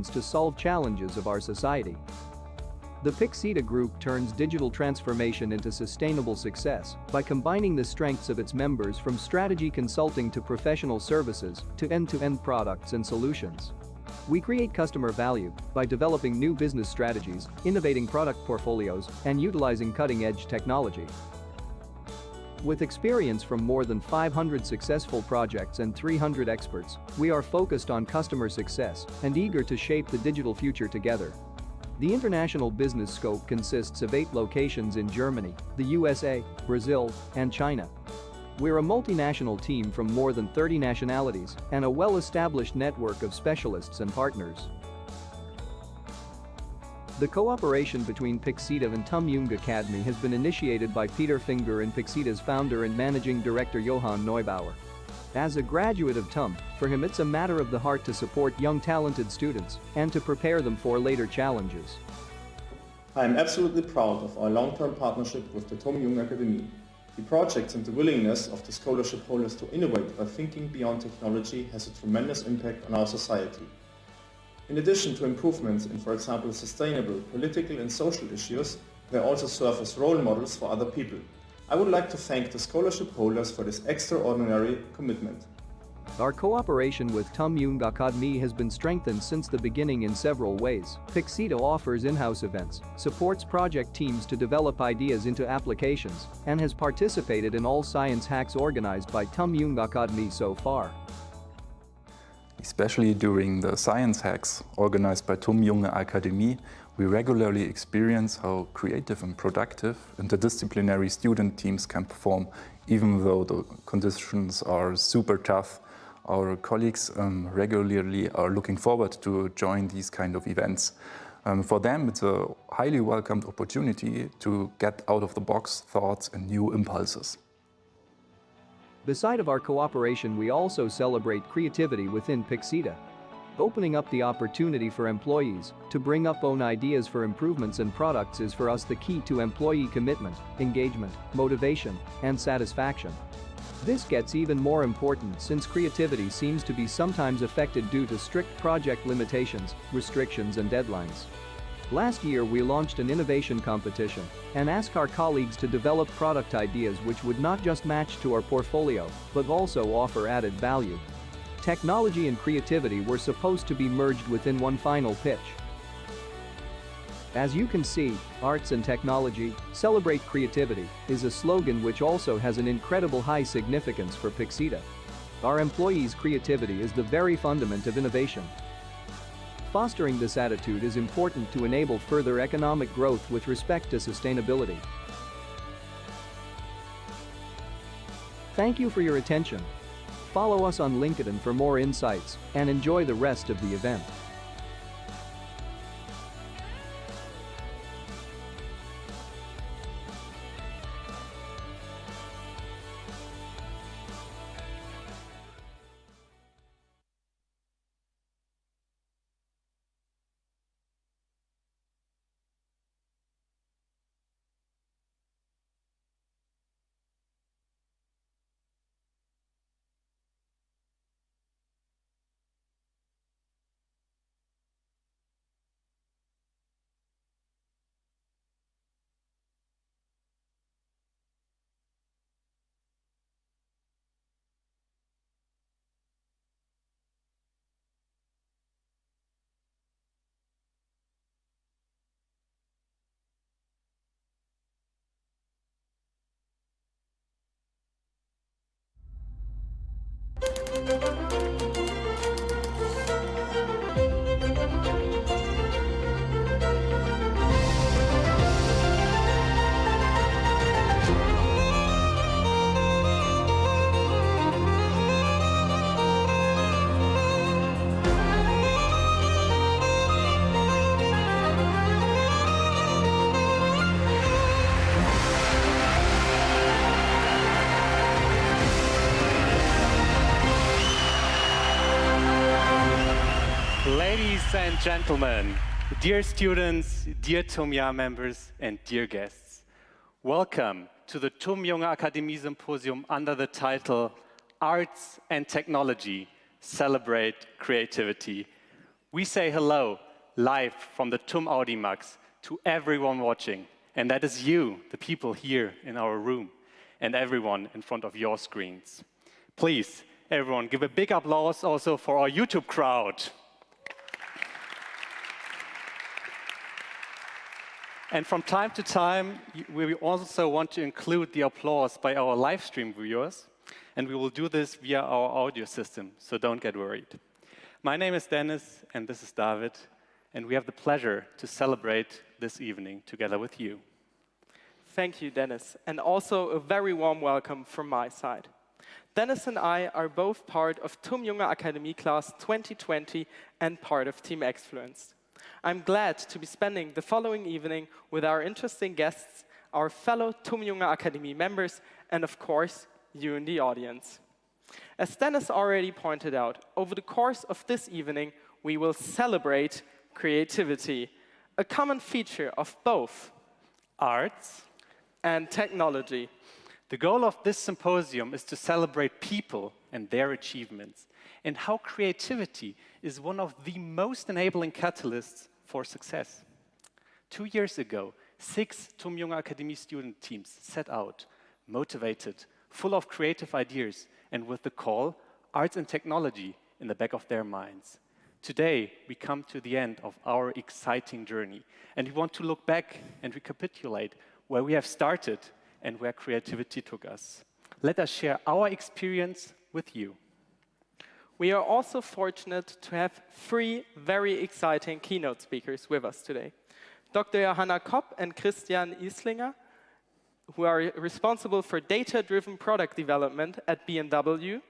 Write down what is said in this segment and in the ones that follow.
to solve challenges of our society. The Pyxida Group turns digital transformation into sustainable success by combining the strengths of its members from strategy consulting to professional services to end-to-end products and solutions. We create customer value by developing new business strategies, innovating product portfolios, and utilizing cutting-edge technology. With experience from more than 500 successful projects and 300 experts, we are focused on customer success and eager to shape the digital future together. The international business scope consists of 8 locations in Germany, the USA, Brazil, and China. We're a multinational team from more than 30 nationalities and a well-established network of specialists and partners. The cooperation between Pyxida and Junge Akademie has been initiated by Peter Finger and Pyxida's founder and managing director Johann Neubauer. As a graduate of TUM, for him it's a matter of the heart to support young talented students and to prepare them for later challenges. I am absolutely proud of our long-term partnership with the Junge Akademie. The projects and the willingness of the scholarship holders to innovate by thinking beyond technology has a tremendous impact on our society. In addition to improvements in, for example, sustainable, political and social issues, they also serve as role models for other people. I would like to thank the scholarship holders for this extraordinary commitment. Our cooperation with Junge Akademie has been strengthened since the beginning in several ways. Pyxida offers in-house events, supports project teams to develop ideas into applications, and has participated in all science hacks organized by Junge Akademie so far. Especially during the science hacks organized by Junge Akademie, we regularly experience how creative and productive interdisciplinary student teams can perform, even though the conditions are super tough. Our colleagues regularly are looking forward to join these kind of events. For them, it's a highly welcomed opportunity to get out-of-the-box thoughts and new impulses. Beside of our cooperation, we also celebrate creativity within Pyxida. Opening up the opportunity for employees to bring up own ideas for improvements and products is for us the key to employee commitment, engagement, motivation, and satisfaction. This gets even more important since creativity seems to be sometimes affected due to strict project limitations, restrictions, and deadlines. Last year we launched an innovation competition and asked our colleagues to develop product ideas which would not just match to our portfolio, but also offer added value. Technology and creativity were supposed to be merged within one final pitch. As you can see, arts and technology, celebrate creativity, is a slogan which also has an incredible high significance for Pyxida. Our employees' creativity is the very fundament of innovation. Fostering this attitude is important to enable further economic growth with respect to sustainability. Thank you for your attention. Follow us on LinkedIn for more insights and enjoy the rest of the event. Ladies and gentlemen, dear students, dear TUMJA members, and dear guests, welcome to the Junge Akademie Symposium under the title Arts and Technology, Celebrate Creativity. we say hello live from the TUM Audimax to everyone watching. And that is you, the people here in our room, and everyone in front of your screens. Please, everyone, give a big applause also for our YouTube crowd. And from time to time, we also want to include the applause by our live stream viewers, and we will do this via our audio system, so don't get worried. My name is Dennis, and this is David, and we have the pleasure to celebrate this evening together with you. Thank you, Dennis, and also a very warm welcome from my side. Dennis and I are both part of TUM Junge Akademie Class 2020 and part of Team Exfluenced. I'm glad to be spending the following evening with our interesting guests, our fellow TUM Junge Akademie members, and of course, you in the audience. As Dennis already pointed out, over the course of this evening, we will celebrate creativity, a common feature of both Arts and technology. The goal of this symposium is to celebrate people and their achievements, and how creativity is one of the most enabling catalysts for success. 2 years ago, 6 TUM Junge Akademie student teams set out, motivated, full of creative ideas, and with the call, arts and technology, in the back of their minds. Today, we come to the end of our exciting journey, and we want to look back and recapitulate where we have started and where creativity took us. Let us share our experience with you. We are also fortunate to have 3 very exciting keynote speakers with us today. Dr. Johanna Kopp and Christian Eslinger, who are responsible for data-driven product development at BMW,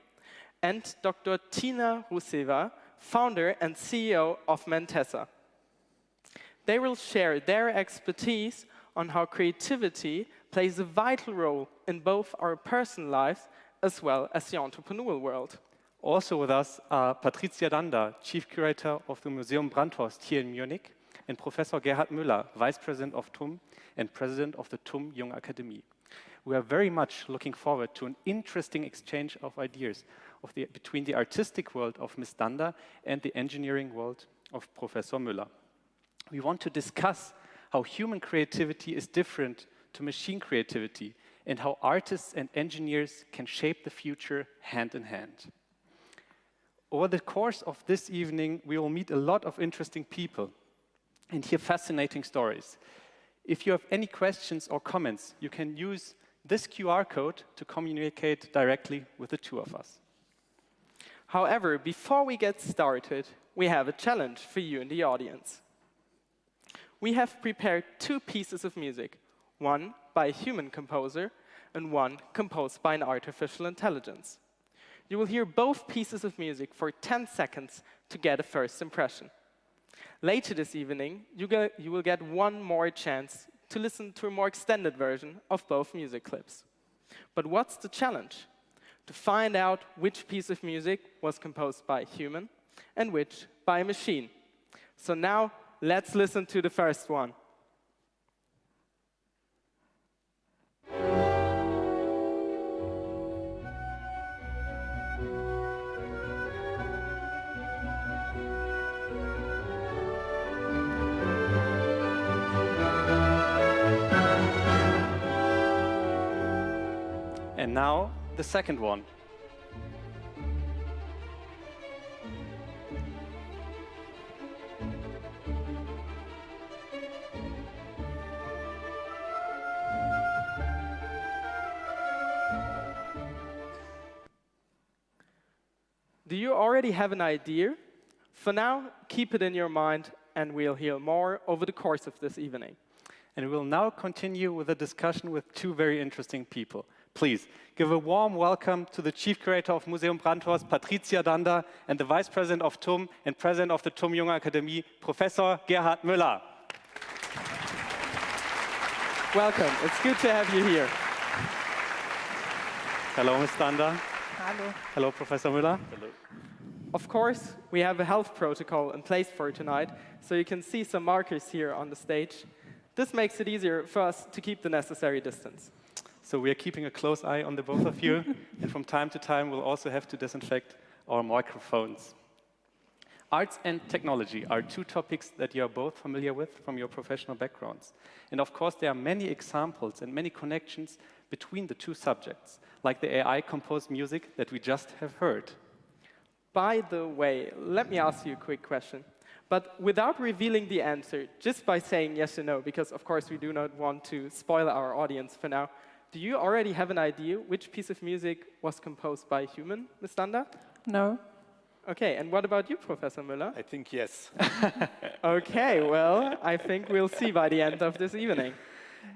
and Dr. Tina Ruseva, founder and CEO of Mentessa. They will share their expertise on how creativity plays a vital role in both our personal lives as well as the entrepreneurial world. Also with us are Patricia Danda, Chief Curator of the Museum Brandhorst here in Munich, and Professor Gerhard Müller, Vice President of TUM and President of the TUM Junge Akademie. We are very much looking forward to an interesting exchange of ideas between the artistic world of Ms. Danda and the engineering world of Professor Müller. We want to discuss how human creativity is different to machine creativity and how artists and engineers can shape the future hand in hand. Over the course of this evening, we will meet a lot of interesting people and hear fascinating stories. If you have any questions or comments, you can use this QR code to communicate directly with the 2 of us. However, before we get started, we have a challenge for you in the audience. We have prepared 2 pieces of music, one by a human composer and one composed by an artificial intelligence. You will hear both pieces of music for 10 seconds to get a first impression. Later this evening, you will get one more chance to listen to a more extended version of both music clips. But what's the challenge? To find out which piece of music was composed by a human and which by a machine. So now, let's listen to the first one. And now, the second one. Do you already have an idea? For now, keep it in your mind, and we'll hear more over the course of this evening. And we will now continue with a discussion with 2 very interesting people. Please give a warm welcome to the Chief Curator of Museum Brandhorst, Patricia Danda, and the Vice President of TUM and President of the TUM Junge Akademie, Professor Gerhard Müller. Welcome. It's good to have you here. Hello, Ms. Danda. Hello. Hello, Professor Müller. Hello. Of course, we have a health protocol in place for tonight, so you can see some markers here on the stage. This makes it easier for us to keep the necessary distance. So we are keeping a close eye on the both of you, and from time to time we'll also have to disinfect our microphones. Arts and technology are two topics that you are both familiar with from your professional backgrounds. And of course, there are many examples and many connections between the two subjects, like the AI-composed music that we just have heard. By the way, let me ask you a quick question. But without revealing the answer, just by saying yes or no, because of course we do not want to spoil our audience for now, do you already have an idea which piece of music was composed by a human, Ms. Danda? No. Okay, and what about you, Professor Müller? I think yes. Okay, well, I think we'll see by the end of this evening.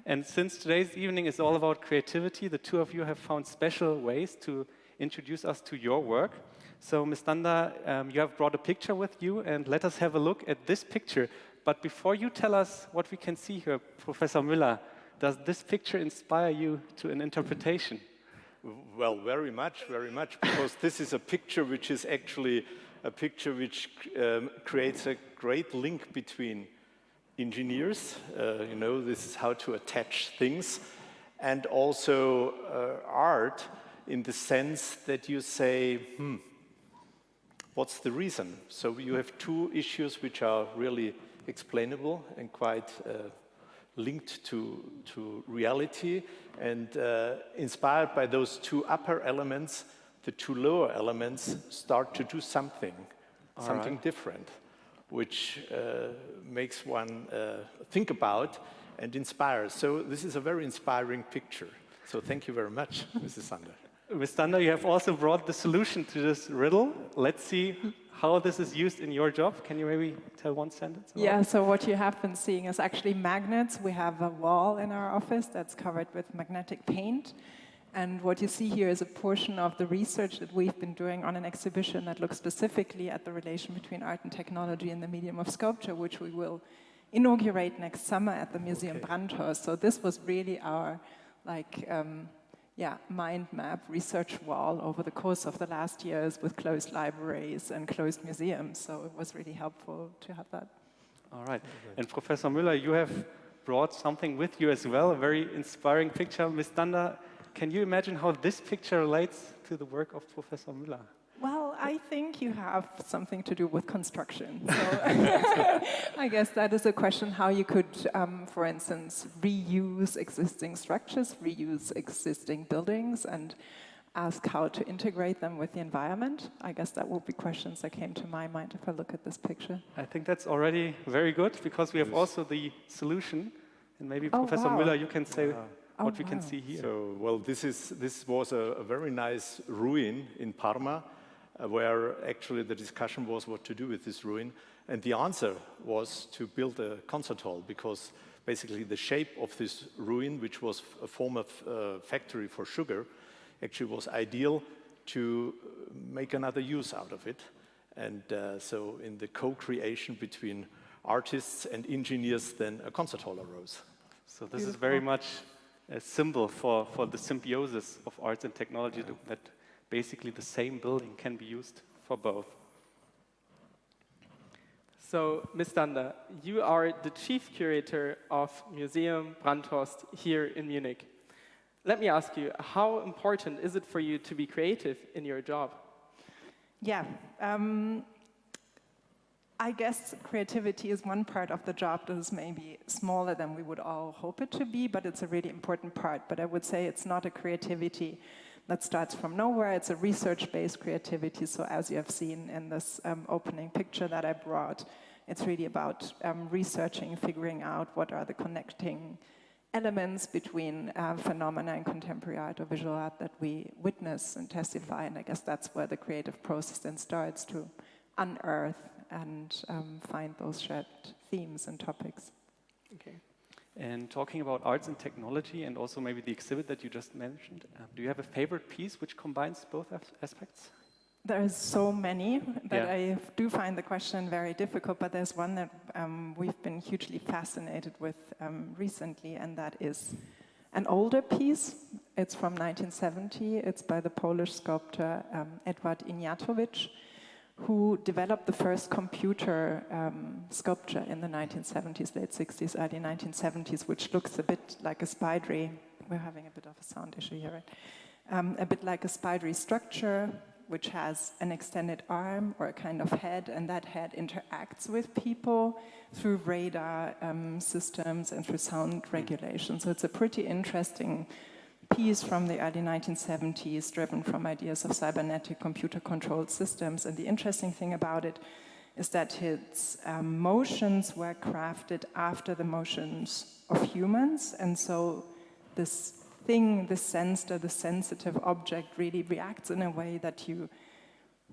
And since today's evening is all about creativity, the two of you have found special ways to introduce us to your work. So, Ms. Danda, you have brought a picture with you, and let us have a look at this picture. But before you tell us what we can see here, Professor Müller, does this picture inspire you to an interpretation? Well, very much, because this is a picture which is actually a picture which creates a great link between engineers, you know, this is how to attach things, and also art in the sense that you say, what's the reason? So you have two issues which are really explainable and quite linked to reality, and inspired by those two upper elements, the two lower elements start to do something different, which makes one think about and inspire. So this is a very inspiring picture. So thank you very much, Mrs. Sander. Ms. Danda, you have also brought the solution to this riddle. Let's see how this is used in your job. Can you maybe tell one sentence? Yeah, so what you have been seeing is actually magnets. We have a wall in our office that's covered with magnetic paint. And what you see here is a portion of the research that we've been doing on an exhibition that looks specifically at the relation between art and technology in the medium of sculpture, which we will inaugurate next summer at the Museum Brandhorst. So this was really our, mind map research wall over the course of the last years with closed libraries and closed museums. So it was really helpful to have that. All right. And Professor Müller, you have brought something with you as well, a very inspiring picture. Ms. Danda, can you imagine how this picture relates to the work of Professor Müller? Well, I think you have something to do with construction. So I guess that is a question how you could, for instance, reuse existing structures, reuse existing buildings, and ask how to integrate them with the environment. I guess that would be questions that came to my mind if I look at this picture. I think that's already very good, because we have also the solution. And maybe Professor Müller, you can say what we can see here. So, well, this was a very nice ruin in Parma, where actually the discussion was what to do with this ruin. And the answer was to build a concert hall, because basically the shape of this ruin, which was a former factory for sugar, actually was ideal to make another use out of it. And so in the co-creation between artists and engineers, then a concert hall arose. So this is very much a symbol for the symbiosis of arts and technology, that basically the same building can be used for both. So, Ms. Danda, you are the chief curator of Museum Brandhorst here in Munich. Let me ask you, how important is it for you to be creative in your job? Yeah, I guess creativity is one part of the job that is maybe smaller than we would all hope it to be, but it's a really important part. But I would say it's not a creativity that starts from nowhere. It's a research-based creativity. So as you have seen in this opening picture that I brought, it's really about researching, figuring out what are the connecting elements between phenomena in contemporary art or visual art that we witness and testify. And I guess that's where the creative process then starts, to unearth and find those shared themes and topics. Okay. And talking about arts and technology, and also maybe the exhibit that you just mentioned, do you have a favorite piece which combines both aspects? There's so many that I do find the question very difficult, but there's one that we've been hugely fascinated with recently, and that is an older piece. It's from 1970. It's by the Polish sculptor Edward Ignatowicz, who developed the first computer sculpture in the 1970s, late 60s, early 1970s, which looks a bit like a spidery. We're having a bit of a sound issue here, right? A bit like a spidery structure which has an extended arm or a kind of head, and that head interacts with people through radar systems and through sound regulation. So it's a pretty interesting piece from the early 1970s, driven from ideas of cybernetic computer-controlled systems. And the interesting thing about it is that its motions were crafted after the motions of humans, and so this thing, the sensor, the sensitive object really reacts in a way that you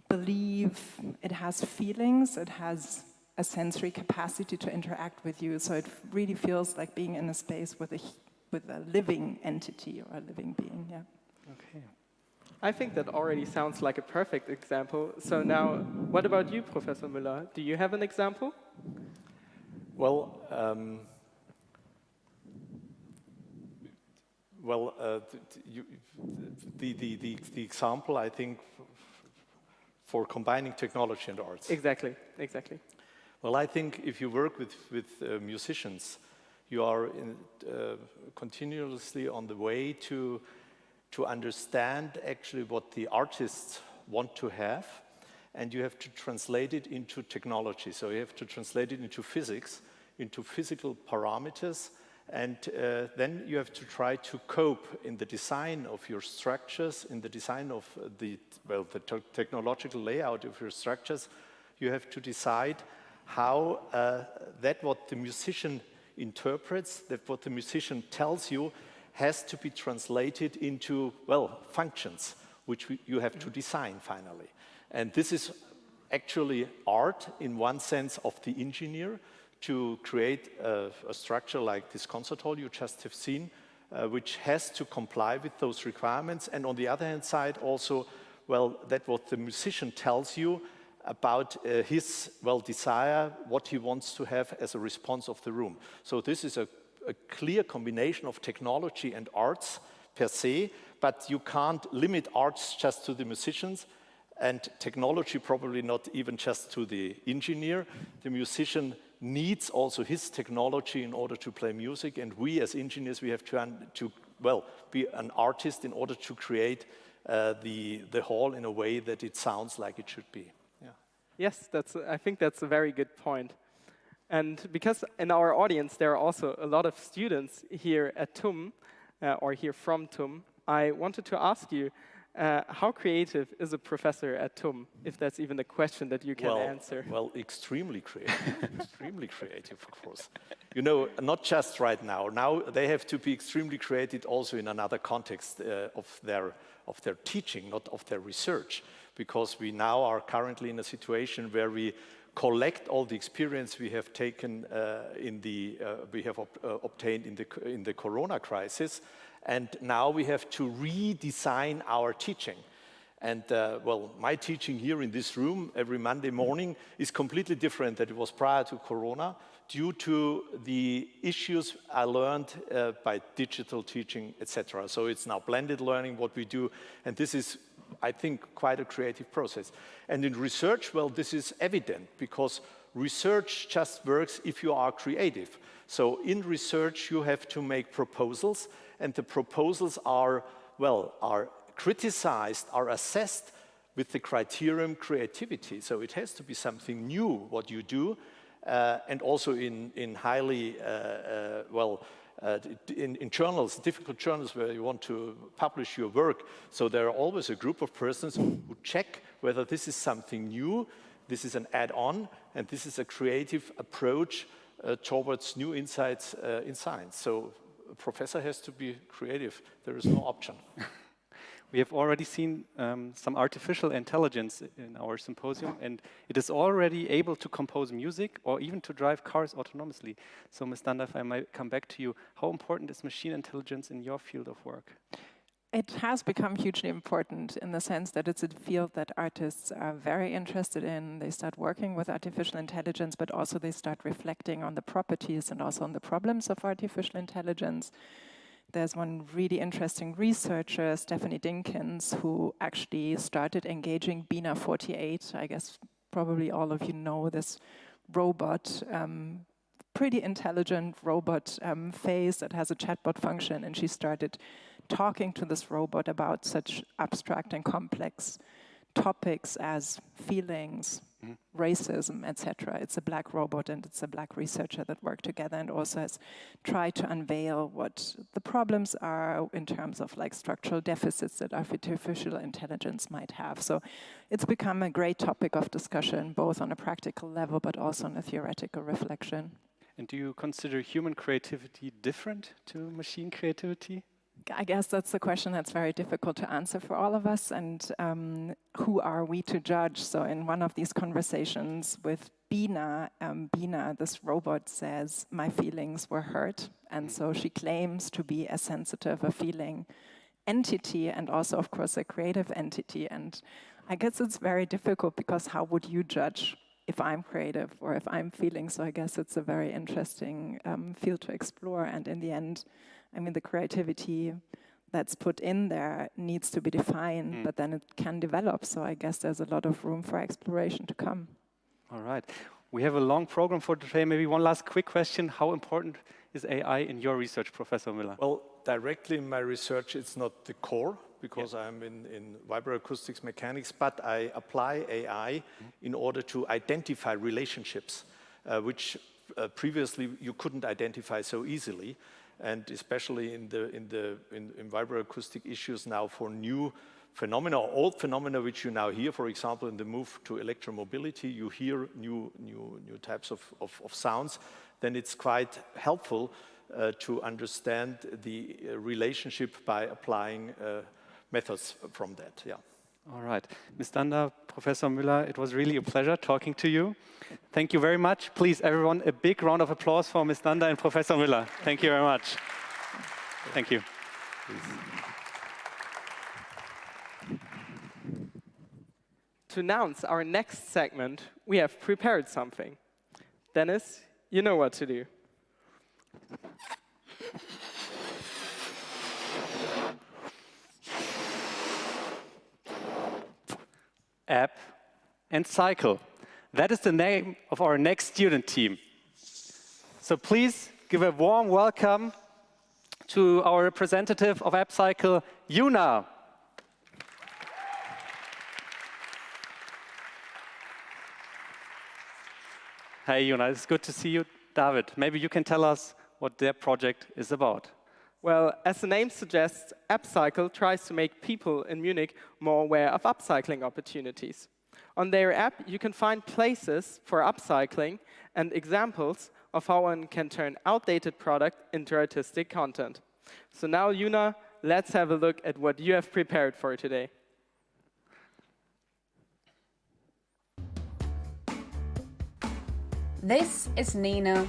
believe it has feelings, it has a sensory capacity to interact with you, so it really feels like being in a space with a living entity or a living being, yeah. Okay. I think that already sounds like a perfect example. So now, what about you, Professor Müller? Do you have an example? Well, the example, I think, for combining technology and arts. Exactly, exactly. Well, I think if you work with musicians, you are continuously on the way to understand actually what the artists want to have, and you have to translate it into technology. So you have to translate it into physics, into physical parameters, and then you have to try to cope in the design of your structures, in the design of the technological layout of your structures. You have to decide how that what the musician interprets, that what the musician tells you, has to be translated into, well, functions, which you have to design finally. And this is actually art in one sense of the engineer, to create a structure like this concert hall you just have seen, which has to comply with those requirements. And on the other hand side also, well, that what the musician tells you about his, well, desire, what he wants to have as a response of the room. So this is a clear combination of technology and arts per se, but you can't limit arts just to the musicians, and technology probably not even just to the engineer. The musician needs also his technology in order to play music, and we as engineers, we have to be an artist in order to create the hall in a way that it sounds like it should be. Yeah. Yes, I think that's a very good point. And because in our audience there are also a lot of students here at TUM, or here from TUM, I wanted to ask you, how creative is a professor at TUM, if that's even a question that you can answer? Well, extremely creative, extremely creative, of course. You know, not just right now. Now they have to be extremely creative also in another context of their teaching, not of their research, because we now are currently in a situation where we collect all the experience we have taken obtained in the Corona crisis, and now we have to redesign our teaching. And well, my teaching here in this room every Monday morning is completely different than it was prior to Corona, due to the issues I learned by digital teaching, etc. So it's now blended learning what we do, and this is, I think, quite a creative process. And in research, well, this is evident, because research just works if you are creative. So in research, you have to make proposals, and the proposals are criticized, are assessed with the criterion creativity. So it has to be something new what you do, and also in highly, in journals, difficult journals where you want to publish your work. So there are always a group of persons who check whether this is something new, this is an add-on, and this is a creative approach towards new insights in science. So a professor has to be creative. There is no option. We have already seen some artificial intelligence in our symposium, and it is already able to compose music or even to drive cars autonomously. So, Ms. Danda, if I might come back to you, how important is machine intelligence in your field of work? It has become hugely important in the sense that it's a field that artists are very interested in. They start working with artificial intelligence, but also they start reflecting on the properties and also on the problems of artificial intelligence. There's one really interesting researcher, Stephanie Dinkins, who actually started engaging Bina 48. I guess probably all of you know this robot, pretty intelligent robot face that has a chatbot function, and she started talking to this robot about such abstract and complex topics as feelings, racism, etc. It's a black robot and it's a black researcher that work together and also has tried to unveil what the problems are in terms of like structural deficits that artificial intelligence might have. So it's become a great topic of discussion, both on a practical level, but also on a theoretical reflection. And do you consider human creativity different to machine creativity? I guess that's a question that's very difficult to answer for all of us, and who are we to judge? So in one of these conversations with Bina, this robot says, my feelings were hurt, and so she claims to be as sensitive a feeling entity and also, of course, a creative entity. And I guess it's very difficult because how would you judge if I'm creative or if I'm feeling? So I guess it's a very interesting field to explore, and in the end, I mean, the creativity that's put in there needs to be defined, but then it can develop. So I guess there's a lot of room for exploration to come. All right. We have a long program for today. Maybe one last quick question. How important is AI in your research, Professor Müller? Well, directly in my research, it's not the core, because I'm in vibroacoustics mechanics, but I apply AI in order to identify relationships, which previously you couldn't identify so easily. And especially in vibroacoustic issues now for new phenomena, or old phenomena which you now hear, for example, in the move to electromobility, you hear new types of sounds, then it's quite helpful to understand the relationship by applying methods from that. Yeah. All right. Ms. Danda, Professor Müller, it was really a pleasure talking to you. Thank you very much. Please, everyone, a big round of applause for Ms. Danda and Professor Müller. Thank you very much. Thank you. To announce our next segment, we have prepared something. Dennis, you know what to do. App and cycle. That is the name of our next student team. So please give a warm welcome to our representative of Upcycle, Yuna. Hey, Yuna, it's good to see you. David, maybe you can tell us what their project is about. Well, as the name suggests, Upcycle tries to make people in Munich more aware of upcycling opportunities. On their app, you can find places for upcycling and examples of how one can turn outdated product into artistic content. So now, Yuna, let's have a look at what you have prepared for today. This is Nina.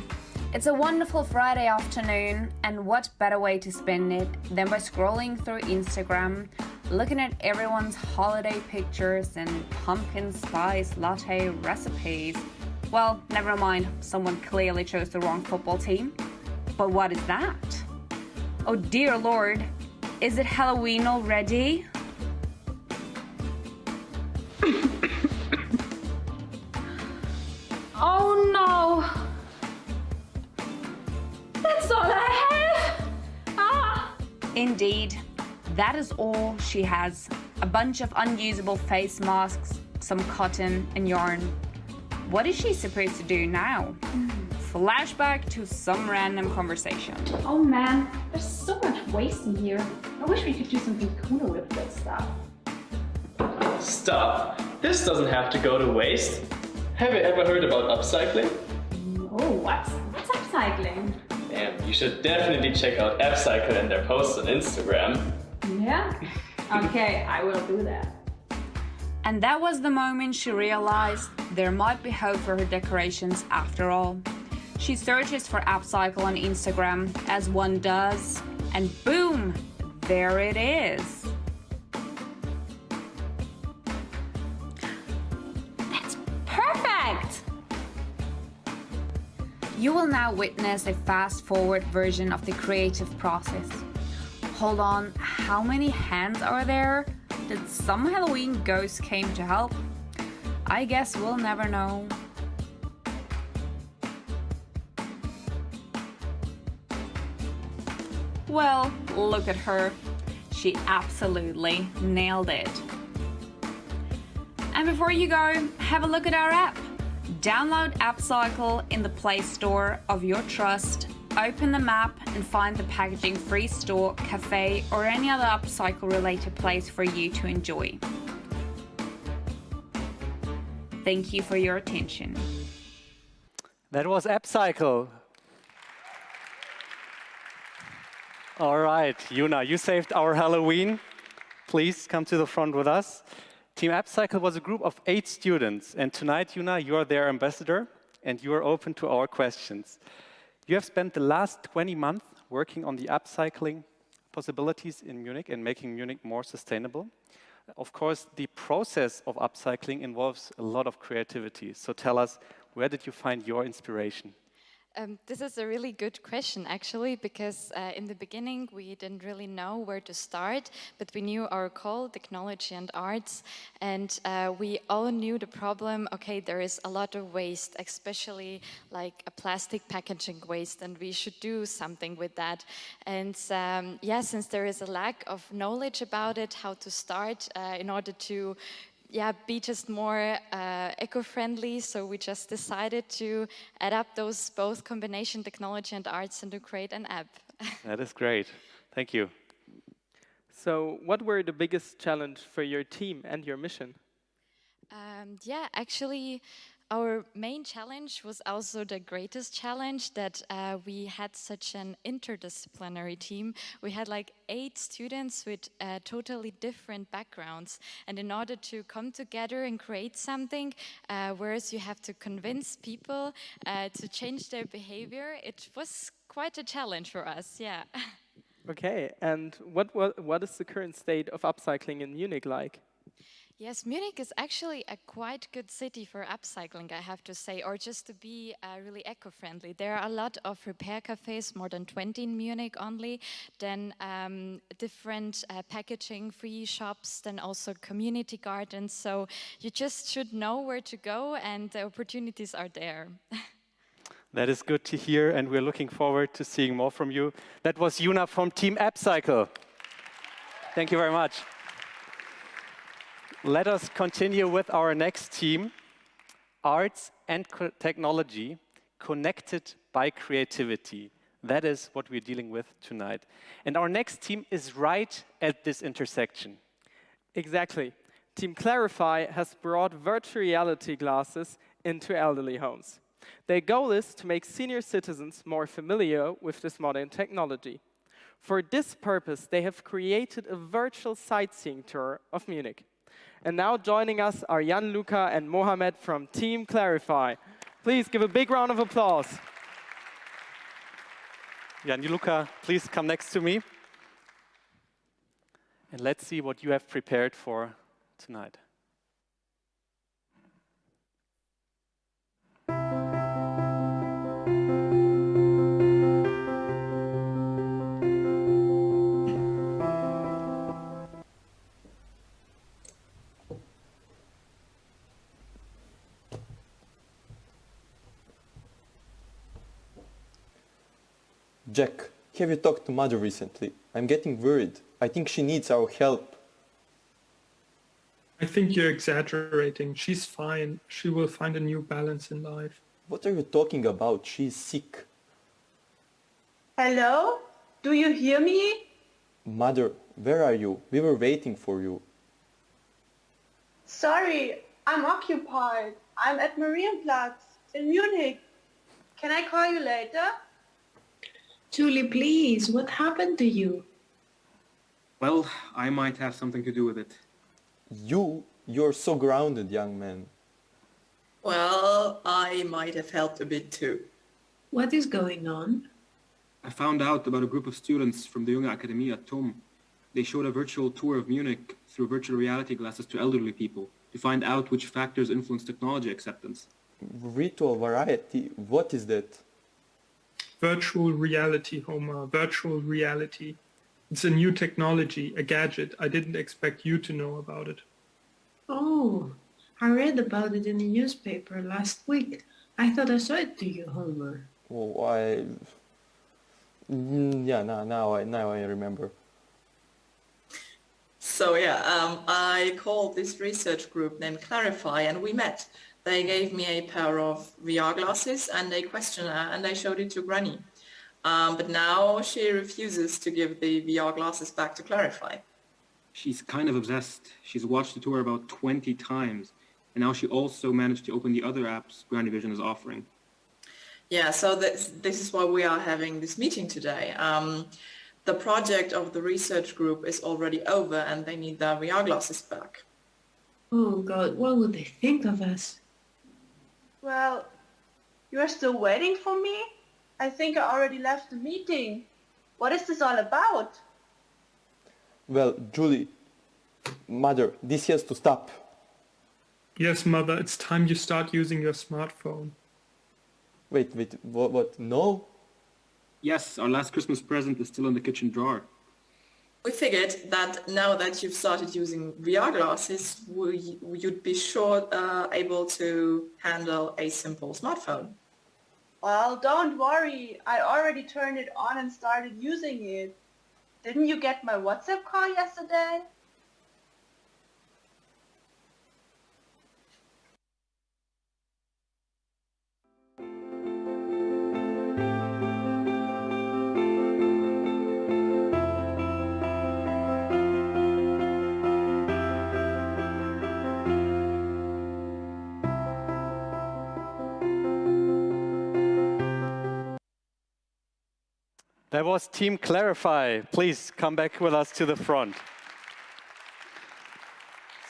It's a wonderful Friday afternoon, and what better way to spend it than by scrolling through Instagram, looking at everyone's holiday pictures and pumpkin spice latte recipes. Well, never mind, someone clearly chose the wrong football team. But what is that? Oh dear Lord, is it Halloween already? Oh no! That's all I have! Ah! Indeed, that is all she has. A bunch of unusable face masks, some cotton and yarn. What is she supposed to do now? Flashback to some random conversation. Oh man, there's so much waste in here. I wish we could do something cooler with this stuff. Stop! This doesn't have to go to waste. Have you ever heard about upcycling? Oh, what's upcycling? Damn, you should definitely check out Upcycle and their posts on Instagram. Yeah? Okay, I will do that. And that was the moment she realized there might be hope for her decorations after all. She searches for Upcycle on Instagram, as one does, and boom, there it is. That's perfect! You will now witness a fast-forward version of the creative process. Hold on, how many hands are there? Did some Halloween ghost came to help? I guess we'll never know. Well, look at her. She absolutely nailed it. And before you go, have a look at our app. Download Upcycle in the Play Store of your trust, open the map and find the packaging-free store, cafe or any other upcycle-related place for you to enjoy. Thank you for your attention. That was Upcycle. All right, Juna, you saved our Halloween. Please come to the front with us. Team Upcycle was a group of 8 students, and tonight, Juna, you are their ambassador, and you are open to our questions. You have spent the last 20 months working on the upcycling possibilities in Munich and making Munich more sustainable. Of course, the process of upcycling involves a lot of creativity. So tell us, where did you find your inspiration? This is a really good question, actually, because in the beginning we didn't really know where to start, but we knew our call, technology and arts, and we all knew the problem. Okay, there is a lot of waste, especially like a plastic packaging waste, and we should do something with that. And yeah, since there is a lack of knowledge about it, how to start in order to be just more eco-friendly, so we just decided to adapt those both combination technology and arts and to create an app. That is great. Thank you. So what were the biggest challenge for your team and your mission? Yeah, actually, our main challenge was also the greatest challenge, that we had such an interdisciplinary team. We had like 8 students with totally different backgrounds. And in order to come together and create something, whereas you have to convince people to change their behavior, it was quite a challenge for us, yeah. Okay, and what is the current state of upcycling in Munich like? Yes, Munich is actually a quite good city for upcycling, I have to say, or just to be really eco-friendly. There are a lot of repair cafes, more than 20 in Munich only, then different packaging-free shops, then also community gardens. So you just should know where to go, and the opportunities are there. That is good to hear, and we're looking forward to seeing more from you. That was Juna from Team Upcycle. Thank you very much. Let us continue with our next team, Arts and Technology, connected by creativity. That is what we're dealing with tonight. And our next team is right at this intersection. Exactly. Team Clarify has brought virtual reality glasses into elderly homes. Their goal is to make senior citizens more familiar with this modern technology. For this purpose, they have created a virtual sightseeing tour of Munich. And now joining us are Jan, Luca, and Mohamed from Team Clarify. Please give a big round of applause. Jan, Luca, please come next to me. And let's see what you have prepared for tonight. Jack, have you talked to Mother recently? I'm getting worried. I think she needs our help. I think you're exaggerating. She's fine. She will find a new balance in life. What are you talking about? She's sick. Hello? Do you hear me? Mother, where are you? We were waiting for you. Sorry, I'm occupied. I'm at Marienplatz in Munich. Can I call you later? Julie, please, what happened to you? Well, I might have something to do with it. You're so grounded, young man. Well, I might have helped a bit too. What is going on? I found out about a group of students from the Junge Akademie at TUM. They showed a virtual tour of Munich through virtual reality glasses to elderly people to find out which factors influence technology acceptance. Virtual variety? What is that? Virtual reality, Homer. Virtual reality. It's a new technology, a gadget. I didn't expect you to know about it. Oh, I read about it in the newspaper last week. I thought I saw it to you, Homer. Oh, now I remember. So yeah, I called this research group named Clarify, and we met. They gave me a pair of VR glasses and a questionnaire, and I showed it to Granny. But now she refuses to give the VR glasses back to Clarify. She's kind of obsessed. She's watched the tour about 20 times, and now she also managed to open the other apps Granny Vision is offering. Yeah, so this is why we are having this meeting today. The project of the research group is already over and they need their VR glasses back. Oh God, what would they think of us? Well, you are still waiting for me? I think I already left the meeting. What is this all about? Well, Julie, Mother, this has to stop. Yes, Mother, it's time you start using your smartphone. Wait, what? No? Yes, our last Christmas present is still in the kitchen drawer. We figured that now that you've started using VR glasses, you'd be sure able to handle a simple smartphone. Well, don't worry. I already turned it on and started using it. Didn't you get my WhatsApp call yesterday? That was Team Clarify. Please come back with us to the front.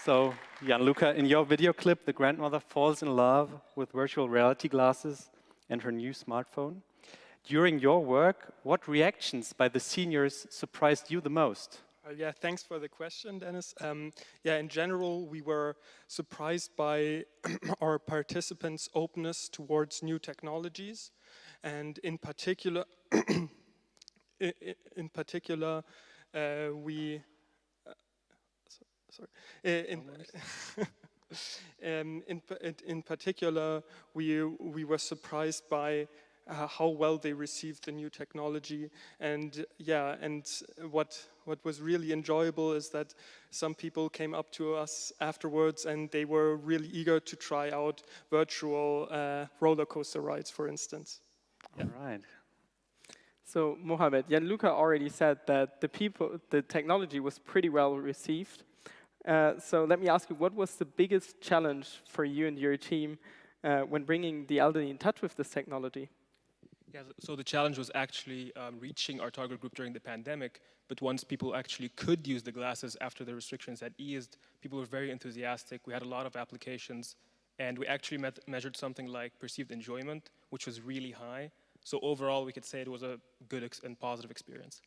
So, Gianluca, in your video clip, the grandmother falls in love with virtual reality glasses and her new smartphone. During your work, what reactions by the seniors surprised you the most? Yeah, thanks for the question, Dennis. Yeah, in general, we were surprised by our participants' openness towards new technologies, and in particular, we were surprised by how well they received the new technology, and yeah, and what was really enjoyable is that some people came up to us afterwards and they were really eager to try out virtual roller coaster rides, for instance. Yeah. All right. So, Mohammed, Gianluca already said that the technology was pretty well received. So let me ask you, what was the biggest challenge for you and your team when bringing the elderly in touch with this technology? Yeah, so the challenge was actually reaching our target group during the pandemic, but once people actually could use the glasses after the restrictions had eased, people were very enthusiastic. We had a lot of applications, and we actually measured something like perceived enjoyment, which was really high. So overall, we could say it was a good and positive experience.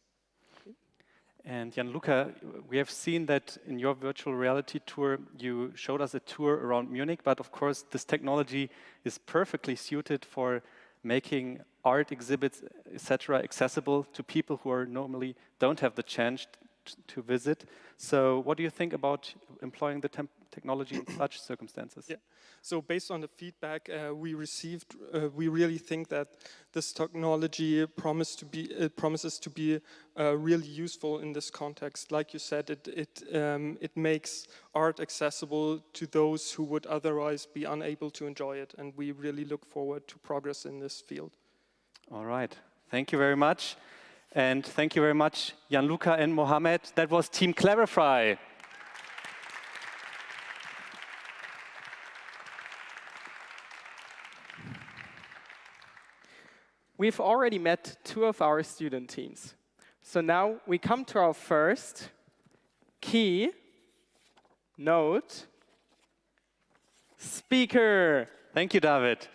And Gianluca, we have seen that in your virtual reality tour, you showed us a tour around Munich, but of course, this technology is perfectly suited for making art exhibits, etc., accessible to people who are normally don't have the chance to visit. So what do you think about employing the technology in such circumstances? Yeah. So based on the feedback we received, we really think that this technology promises to be really useful in this context. Like you said, it makes art accessible to those who would otherwise be unable to enjoy it, and we really look forward to progress in this field. All right. Thank you very much. And thank you very much, Gianluca and Mohammed. That was Team Clarify. We've already met 2 of our student teams. So now we come to our first key note speaker. Thank you, David.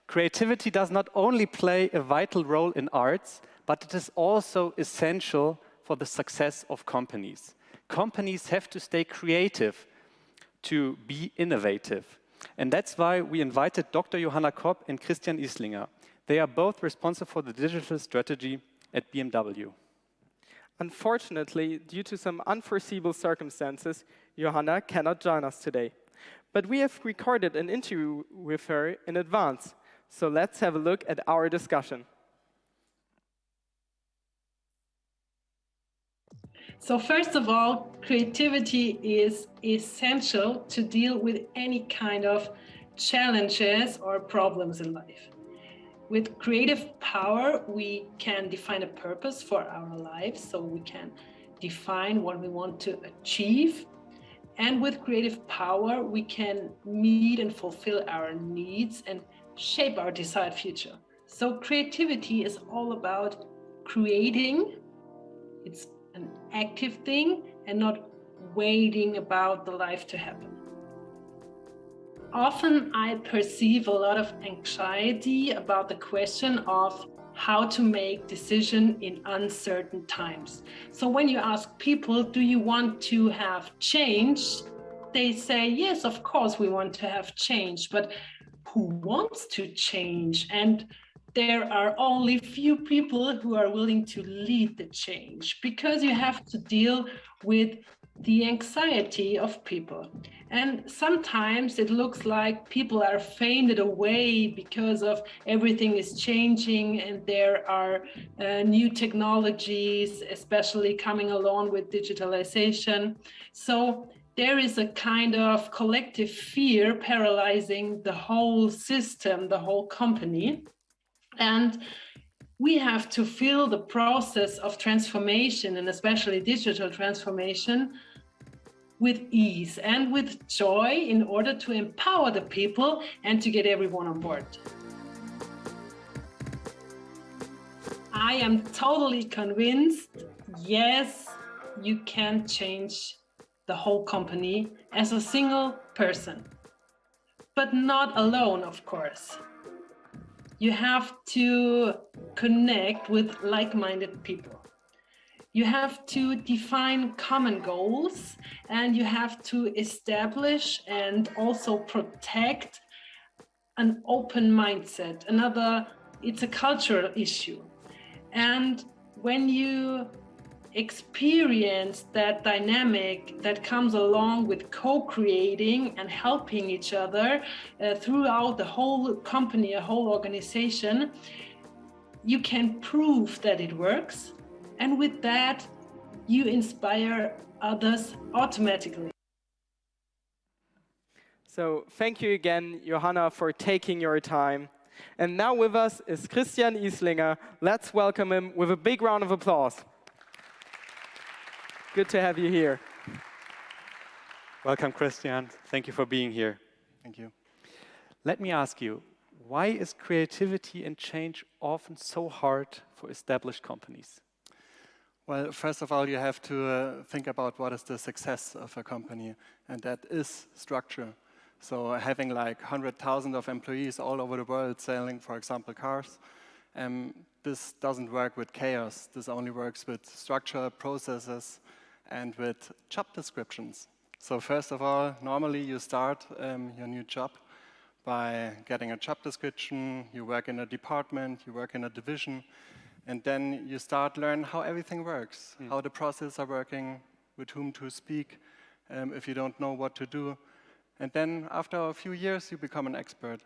Creativity does not only play a vital role in arts, but it is also essential for the success of companies. Companies have to stay creative to be innovative. And that's why we invited Dr. Johanna Kopp and Christian Eslinger. They are both responsible for the digital strategy at BMW. Unfortunately, due to some unforeseeable circumstances, Johanna cannot join us today. But we have recorded an interview with her in advance. So let's have a look at our discussion. So first of all, creativity is essential to deal with any kind of challenges or problems in life. With creative power, we can define a purpose for our lives, so we can define what we want to achieve. And with creative power, we can meet and fulfill our needs and shape our desired future. So creativity is all about creating. It's an active thing and not waiting about the life to happen. Often I perceive a lot of anxiety about the question of how to make decisions in uncertain times. So when you ask people, do you want to have change? They say, yes, of course we want to have change, but who wants to change? And there are only few people who are willing to lead the change, because you have to deal with the anxiety of people. And sometimes it looks like people are fainted away because of everything is changing and there are new technologies, especially coming along with digitalization. So there is a kind of collective fear paralyzing the whole system, the whole company. And we have to feel the process of transformation, and especially digital transformation, with ease and with joy in order to empower the people and to get everyone on board. I am totally convinced, yes, you can change the whole company as a single person, but not alone, of course. You have to connect with like-minded people. You have to define common goals, and you have to establish and also protect an open mindset. It's a cultural issue. And when you experience that dynamic that comes along with co-creating and helping each other throughout the whole company, a whole organization, you can prove that it works. And with that, you inspire others automatically. So thank you again, Johanna, for taking your time. And now with us is Christian Eslinger. Let's welcome him with a big round of applause. Good to have you here. Welcome, Christian. Thank you for being here. Thank you. Let me ask you, why is creativity and change often so hard for established companies? Well, first of all, you have to think about what is the success of a company, and that is structure. So having like 100,000 of employees all over the world selling, for example, cars, this doesn't work with chaos. This only works with structure, processes, and with job descriptions. So first of all, normally you start your new job by getting a job description, you work in a department, you work in a division, and then you start learn how everything works, how the processes are working, with whom to speak, if you don't know what to do. And then after a few years, you become an expert.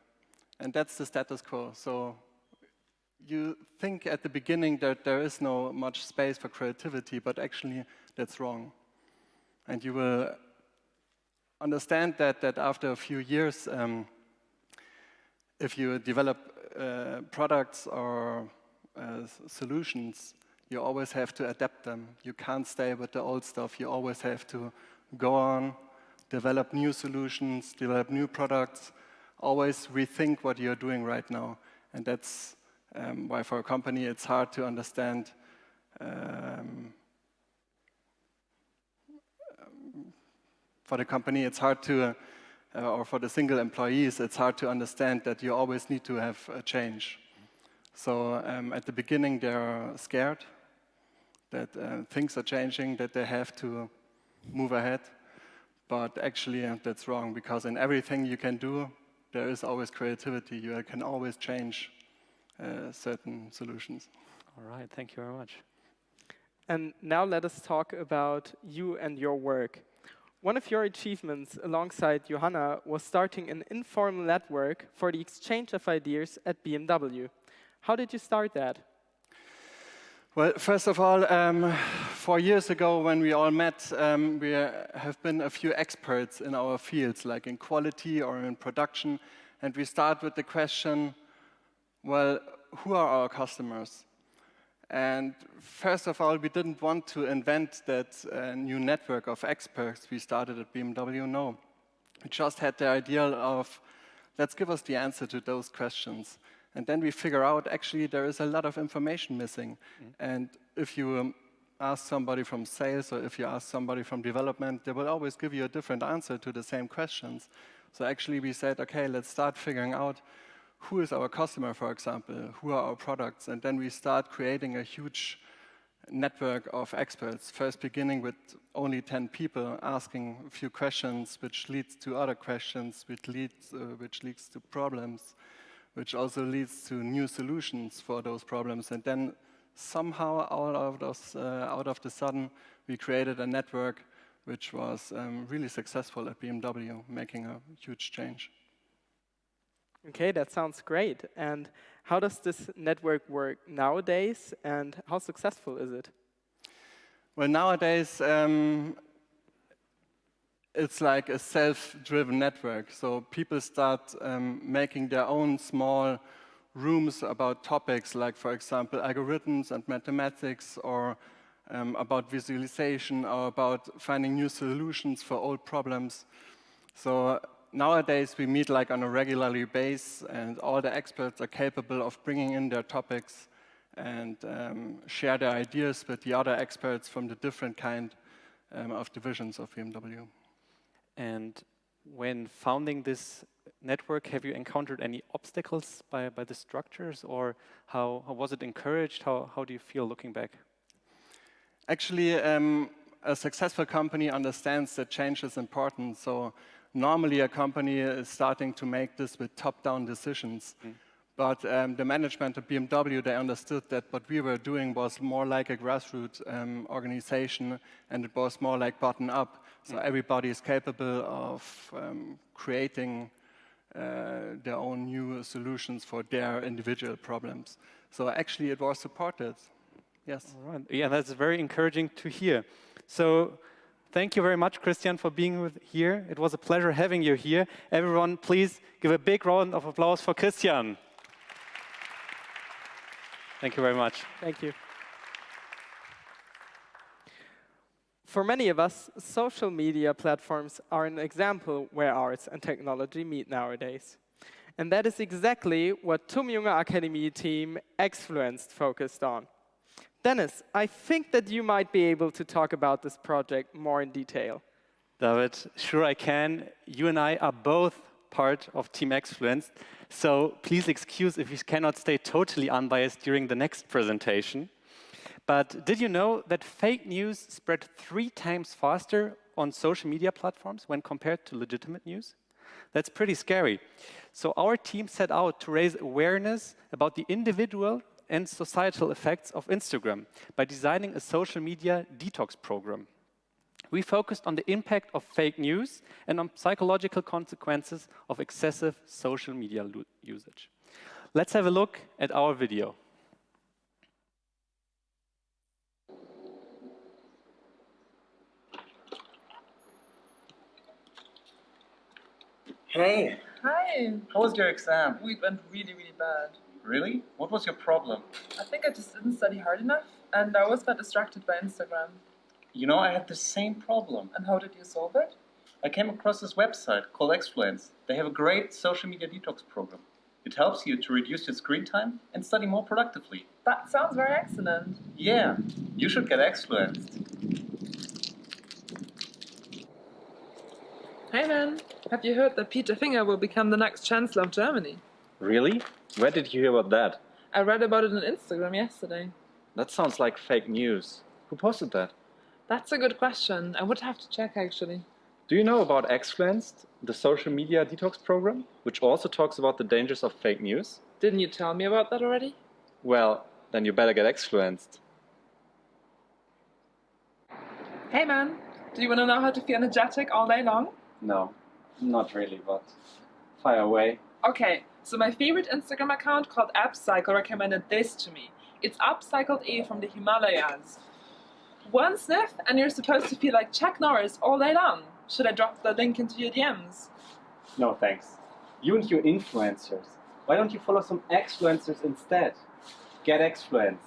And that's the status quo. So you think at the beginning that there is no much space for creativity, but actually that's wrong. And you will understand that after a few years, if you develop products or solutions, you always have to adapt them. You can't stay with the old stuff. You always have to go on, develop new solutions, develop new products, always rethink what you're doing right now. And that's why for a company it's hard to understand for the company it's hard to or for the single employees it's hard to understand that you always need to have a change. So at the beginning they're scared that things are changing, that they have to move ahead. But actually that's wrong, because in everything you can do, there is always creativity. You can always change certain solutions. All right, thank you very much. And now let us talk about you and your work. One of your achievements alongside Johanna was starting an informal network for the exchange of ideas at BMW. How did you start that? Well, first of all, 4 years ago when we all met, we have been a few experts in our fields, like in quality or in production, and we start with the question, well, who are our customers? And first of all, we didn't want to invent that new network of experts we started at BMW, no. We just had the idea of, let's give us the answer to those questions. And then we figure out, actually, there is a lot of information missing. And if you ask somebody from sales or if you ask somebody from development, they will always give you a different answer to the same questions. So actually, we said, OK, let's start figuring out who is our customer, for example, who are our products. And then we start creating a huge network of experts, first beginning with only 10 people asking a few questions, which leads to other questions, which leads to problems, which also leads to new solutions for those problems. And then somehow out of the sudden, we created a network which was really successful at BMW, making a huge change. Okay, that sounds great. And how does this network work nowadays, and how successful is it? Well, nowadays, it's like a self-driven network. So people start making their own small rooms about topics like, for example, algorithms and mathematics, or about visualization, or about finding new solutions for old problems. So nowadays, we meet like on a regular basis, and all the experts are capable of bringing in their topics and share their ideas with the other experts from the different kind of divisions of BMW. And when founding this network, have you encountered any obstacles by the structures, or how was it encouraged? How do you feel looking back? Actually, a successful company understands that change is important. So normally a company is starting to make this with top-down decisions. But the management of BMW, they understood that what we were doing was more like a grassroots organization, and it was more like bottom-up. So everybody is capable of creating their own new solutions for their individual problems. So actually it was supported, yes. All right. Yeah, that's very encouraging to hear. So thank you very much, Christian, for being here. It was a pleasure having you here. Everyone, please give a big round of applause for Christian. Thank you very much. Thank you. For many of us, social media platforms are an example where arts and technology meet nowadays. And that is exactly what Junge Akademie team Exfluenced focused on. Dennis, I think that you might be able to talk about this project more in detail. David, sure I can. You and I are both part of Team Exfluenced, so please excuse if we cannot stay totally unbiased during the next presentation. But did you know that fake news spread 3 times faster on social media platforms when compared to legitimate news? That's pretty scary. So our team set out to raise awareness about the individual and societal effects of Instagram by designing a social media detox program. We focused on the impact of fake news and on psychological consequences of excessive social media usage. Let's have a look at our video. Hey, Hi. how was your exam? We went really, really bad. Really? What was your problem? I think I just didn't study hard enough, and I was got distracted by Instagram. You know, I had the same problem. And how did you solve it? I came across this website called Exfluenced. They have a great social media detox program. It helps you to reduce your screen time and study more productively. That sounds very excellent. Yeah, you should get Exfluenced. Hey man, have you heard that Peter Finger will become the next Chancellor of Germany? Really? Where did you hear about that? I read about it on Instagram yesterday. That sounds like fake news. Who posted that? That's a good question. I would have to check actually. Do you know about Exfluenced, the social media detox program, which also talks about the dangers of fake news? Didn't you tell me about that already? Well, then you better get Exfluenced. Hey man, do you want to know how to feel energetic all day long? No, not really, but fire away. Okay, so my favorite Instagram account called Upcycling recommended this to me. It's upcycled E from the Himalayas. One sniff and you're supposed to feel like Chuck Norris all day long. Should I drop the link into your DMs? No thanks. You and your influencers. Why don't you follow some exfluencers instead? Get exfluenced.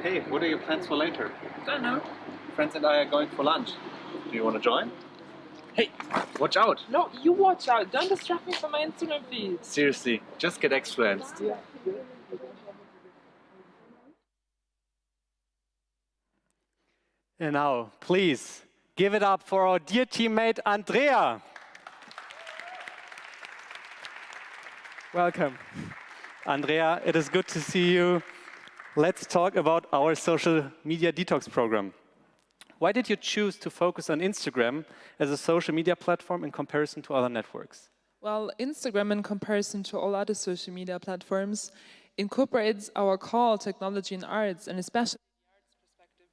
Hey, what are your plans for later? Don't know. Friends and I are going for lunch. Do you want to join? Hey, watch out! No, you watch out. Don't distract me from my Instagram feed. Seriously, just get exfluenced. And now, please, give it up for our dear teammate, Andrea. Welcome. Andrea, it is good to see you. Let's talk about our social media detox program. Why did you choose to focus on Instagram as a social media platform in comparison to other networks? Well, Instagram, in comparison to all other social media platforms, incorporates our core technology and arts, and especially the arts perspective.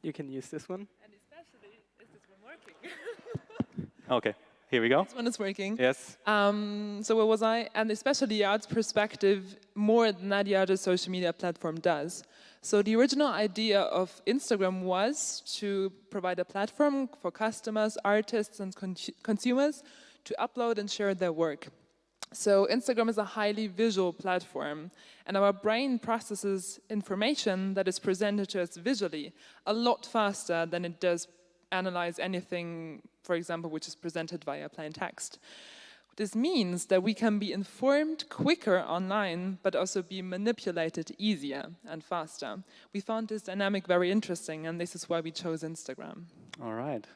You can use this one. And especially, is this one working? Okay, here we go. This one is working. Yes. So where was I? And especially the arts perspective more than any other social media platform does. So the original idea of Instagram was to provide a platform for customers, artists, and consumers to upload and share their work. So Instagram is a highly visual platform, and our brain processes information that is presented to us visually a lot faster than it does analyze anything, for example, which is presented via plain text. This means that we can be informed quicker online, but also be manipulated easier and faster. We found this dynamic very interesting, and this is why we chose Instagram. All right.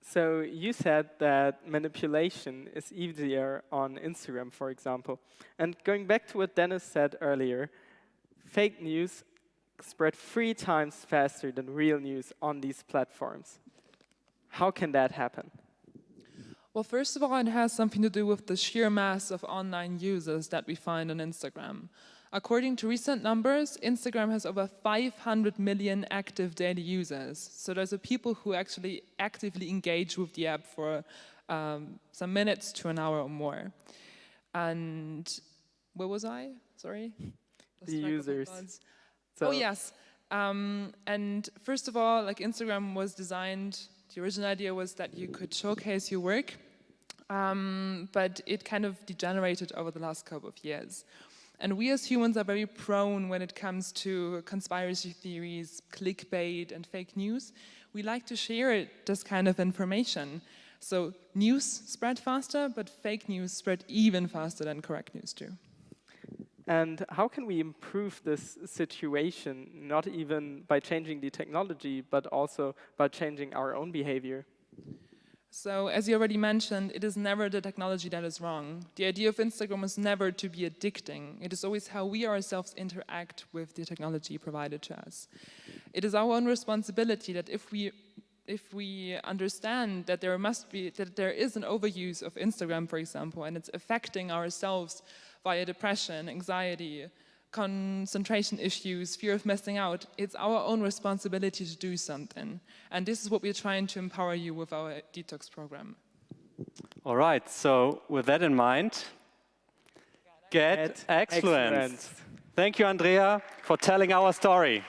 So you said that manipulation is easier on Instagram, for example. And going back to what Dennis said earlier, fake news spread 3 times faster than real news on these platforms. How can that happen? Well, first of all, it has something to do with the sheer mass of online users that we find on Instagram. According to recent numbers, Instagram has over 500 million active daily users. So those are people who actually actively engage with the app for some minutes to an hour or more. And where was I? Sorry? The users. Oh, yes. And first of all, like Instagram was designed, the original idea was that you could showcase your work, but it kind of degenerated over the last couple of years. And we as humans are very prone when it comes to conspiracy theories, clickbait, and fake news. We like to share this kind of information. So news spread faster, but fake news spread even faster than correct news too. And how can we improve this situation, not even by changing the technology, but also by changing our own behavior? So, as you already mentioned, it is never the technology that is wrong. The idea of Instagram is never to be addicting. It is always how we ourselves interact with the technology provided to us. It is our own responsibility that if we understand that there is an overuse of Instagram, for example, and it's affecting ourselves via depression, anxiety, concentration issues, fear of missing out, it's our own responsibility to do something. And this is what we're trying to empower you with our detox program. All right, so with that in mind, get excellent. Thank you, Andrea, for telling our story.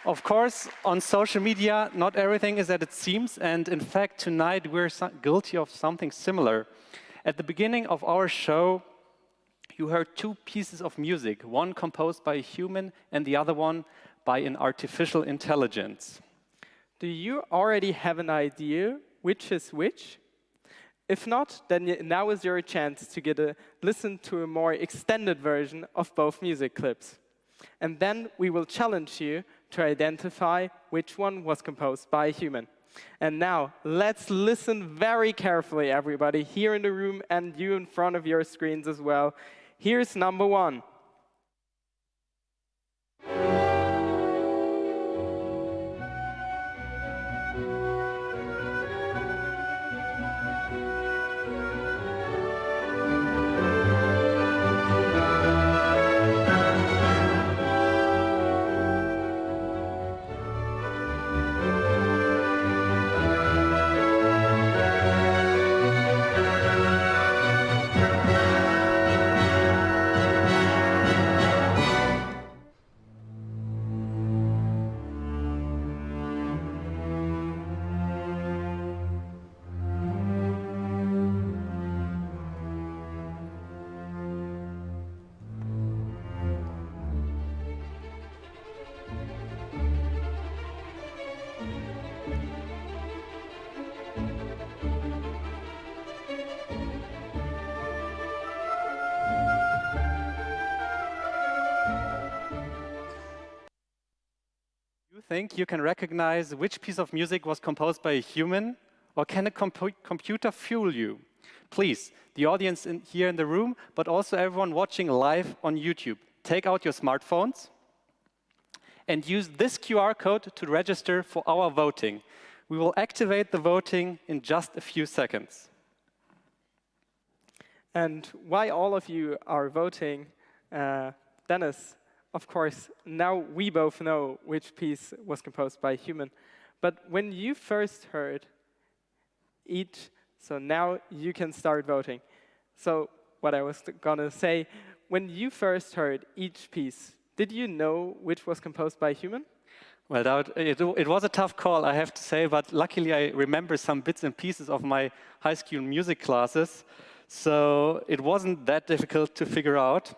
Of course, on social media, not everything is as it seems, and in fact, tonight we're guilty of something similar. At the beginning of our show, you heard 2 pieces of music, one composed by a human and the other one by an artificial intelligence. Do you already have an idea which is which? If not, then now is your chance to listen to a more extended version of both music clips. And then we will challenge you to identify which one was composed by a human. And now, let's listen very carefully, everybody, here in the room and you in front of your screens as well. Here's number 1. think you can recognize which piece of music was composed by a human, or can a computer fool you? Please, the audience here in the room, but also everyone watching live on YouTube, take out your smartphones and use this QR code to register for our voting. We will activate the voting in just a few seconds. And while all of you are voting, Dennis, of course, now we both know which piece was composed by a human. But when you first heard each, so now you can start voting. So what I was gonna say, when you first heard each piece, did you know which was composed by a human? Well, it was a tough call, I have to say, but luckily I remember some bits and pieces of my high school music classes, so it wasn't that difficult to figure out.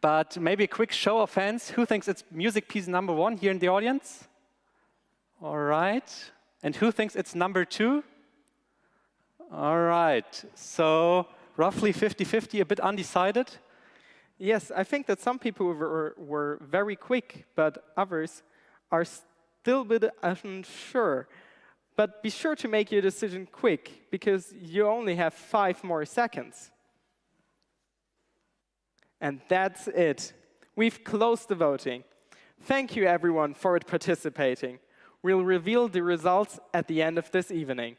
But maybe a quick show of hands. Who thinks it's music piece number 1 here in the audience? All right. And who thinks it's number 2? All right. So roughly 50-50, a bit undecided. Yes, I think that some people were very quick, but others are still a bit unsure. But be sure to make your decision quick, because you only have 5 more seconds. And that's it. We've closed the voting. Thank you, everyone, for participating. We'll reveal the results at the end of this evening.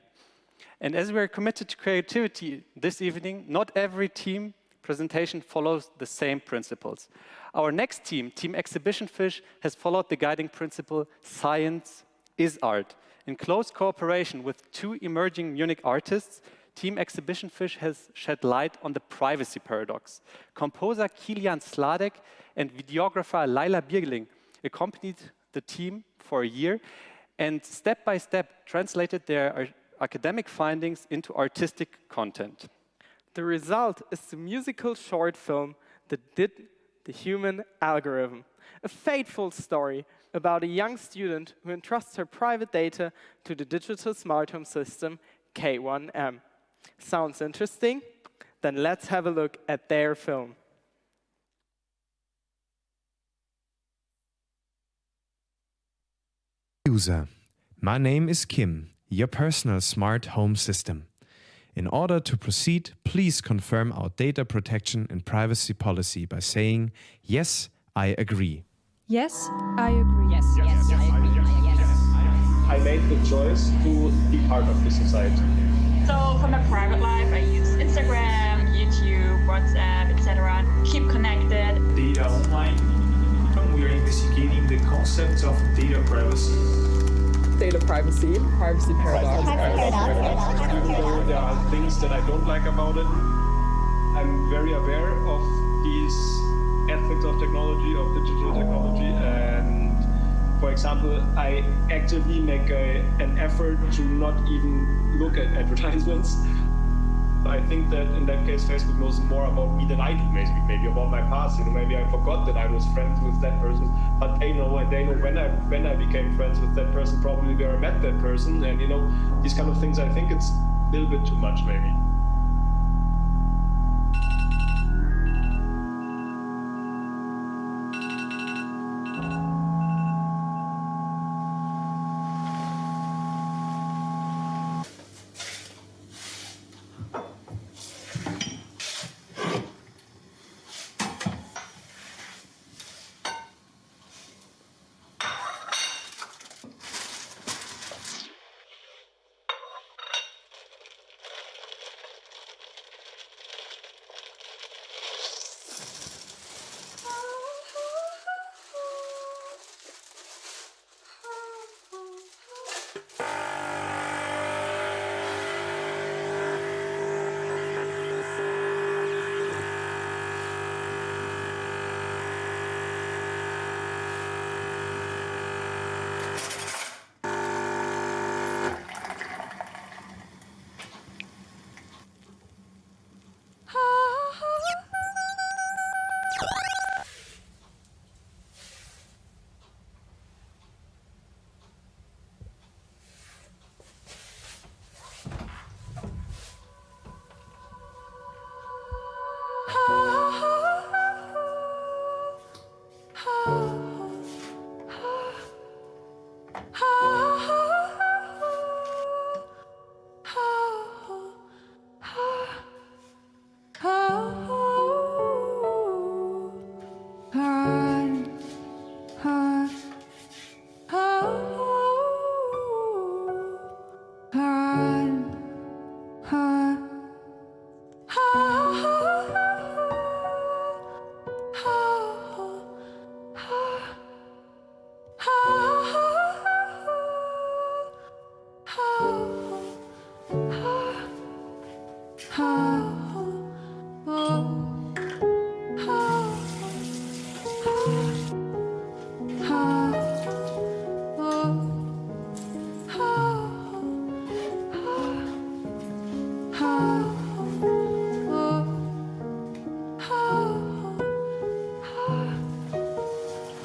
And as we are committed to creativity this evening, not every team presentation follows the same principles. Our next team, Team Exhibition Fish, has followed the guiding principle, science is art. In close cooperation with 2 emerging Munich artists, Team Exhibition Fish has shed light on the privacy paradox. Composer Kilian Sladek and videographer Laila Birgeling accompanied the team for a year and step by step translated their academic findings into artistic content. The result is the musical short film, The Human Algorithm, a fateful story about a young student who entrusts her private data to the digital smart home system K1M. Sounds interesting? Then let's have a look at their film. User, my name is Kim, your personal smart home system. In order to proceed, please confirm our data protection and privacy policy by saying, yes, I agree. Yes, I agree. Yes, yes, I agree. I made the choice to be part of the society. So for my private life, I use Instagram, YouTube, WhatsApp, etc. Keep connected. Data online. We are investigating the concepts of data privacy. Data privacy paradox. Even though there are things that I don't like about it, I'm very aware of these ethics of technology, of digital technology, and for example, I actively make an effort to not even look at advertisements. I think that in that case, Facebook knows more about me than I do, maybe about my past. Maybe I forgot that I was friends with that person, but they know, and they know when I became friends with that person, probably where I met that person, and these kind of things. I think it's a little bit too much, maybe.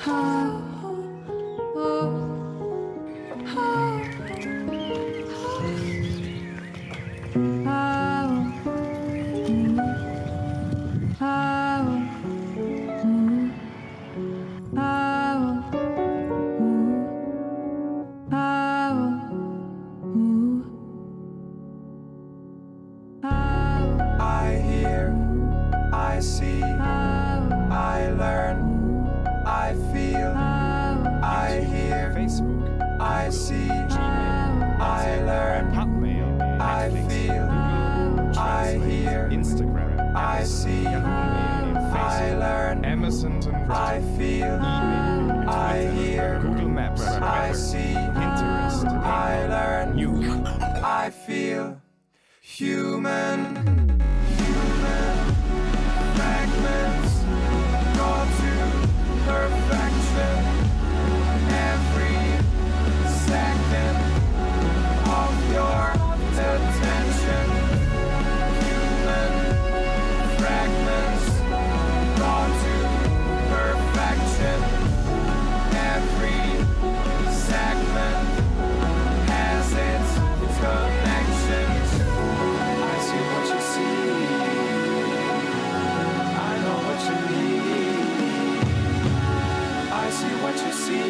I hear, I see, I learn, I feel, I hear, Facebook, I see, Gmail, I learn, Hotmail, I feel, I hear, Instagram, I see, I learn, Amazon, I feel, I hear, Google Maps, I see, Pinterest, I learn, you, I feel. Human fragments go to perfection every second of your attention. Human fragments go to perfection every segment has its connections. I see what you see. I know what you need. I see what you see.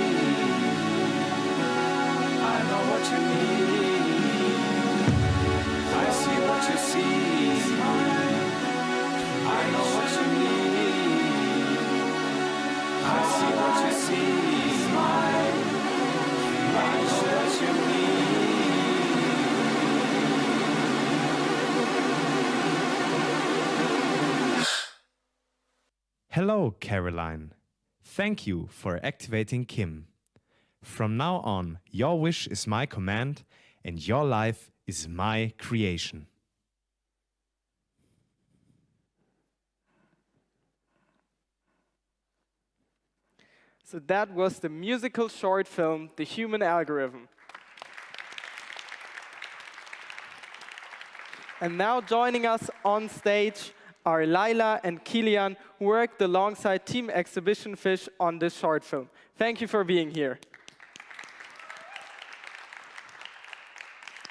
I know what you need. I see what you see. I know what you need. I see what you see. I know what you need. Hello, Caroline. Thank you for activating Kim. From now on, your wish is my command and your life is my creation. So that was the musical short film, The Human Algorithm. And now joining us on stage are Laila and Kilian, who worked alongside Team Exhibition Fish on this short film. Thank you for being here.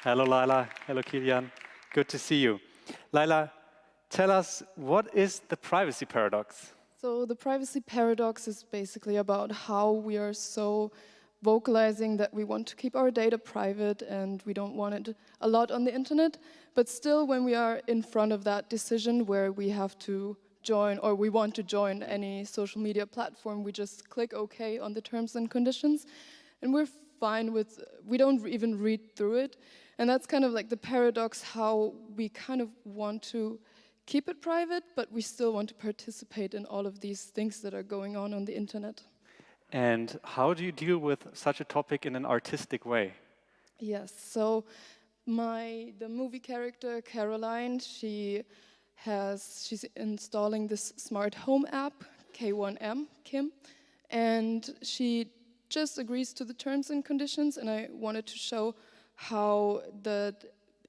Hello, Laila. Hello, Kilian. Good to see you. Laila, tell us, what is the privacy paradox? So the privacy paradox is basically about how we are so vocalizing that we want to keep our data private and we don't want it a lot on the internet. But still, when we are in front of that decision where we have to join or we want to join any social media platform, we just click OK on the terms and conditions. And we're fine with, we don't even read through it. And that's kind of like the paradox, how we kind of want to keep it private, but we still want to participate in all of these things that are going on the internet. And how do you deal with such a topic in an artistic way? Yes, so the movie character, Caroline, she's installing this smart home app, K1M, Kim, and she just agrees to the terms and conditions, and I wanted to show how the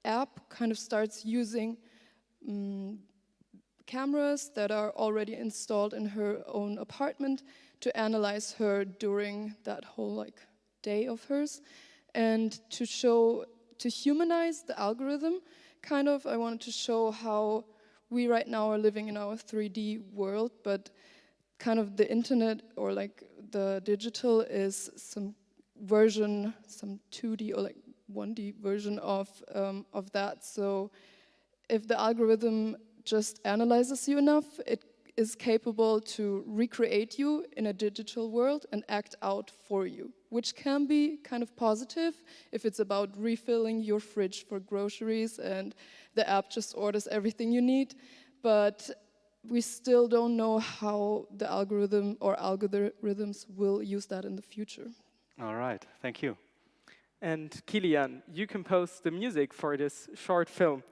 app kind of starts using cameras that are already installed in her own apartment to analyze her during that whole day of hers, and to humanize the algorithm. Kind of, I wanted to show how we right now are living in our 3D world, but kind of the internet or the digital is some version, some 2D or 1D version of that. So if the algorithm just analyzes you enough, it is capable to recreate you in a digital world and act out for you, which can be kind of positive if it's about refilling your fridge for groceries and the app just orders everything you need. But we still don't know how the algorithm or algorithms will use that in the future. All right, thank you. And Kilian, you composed the music for this short film.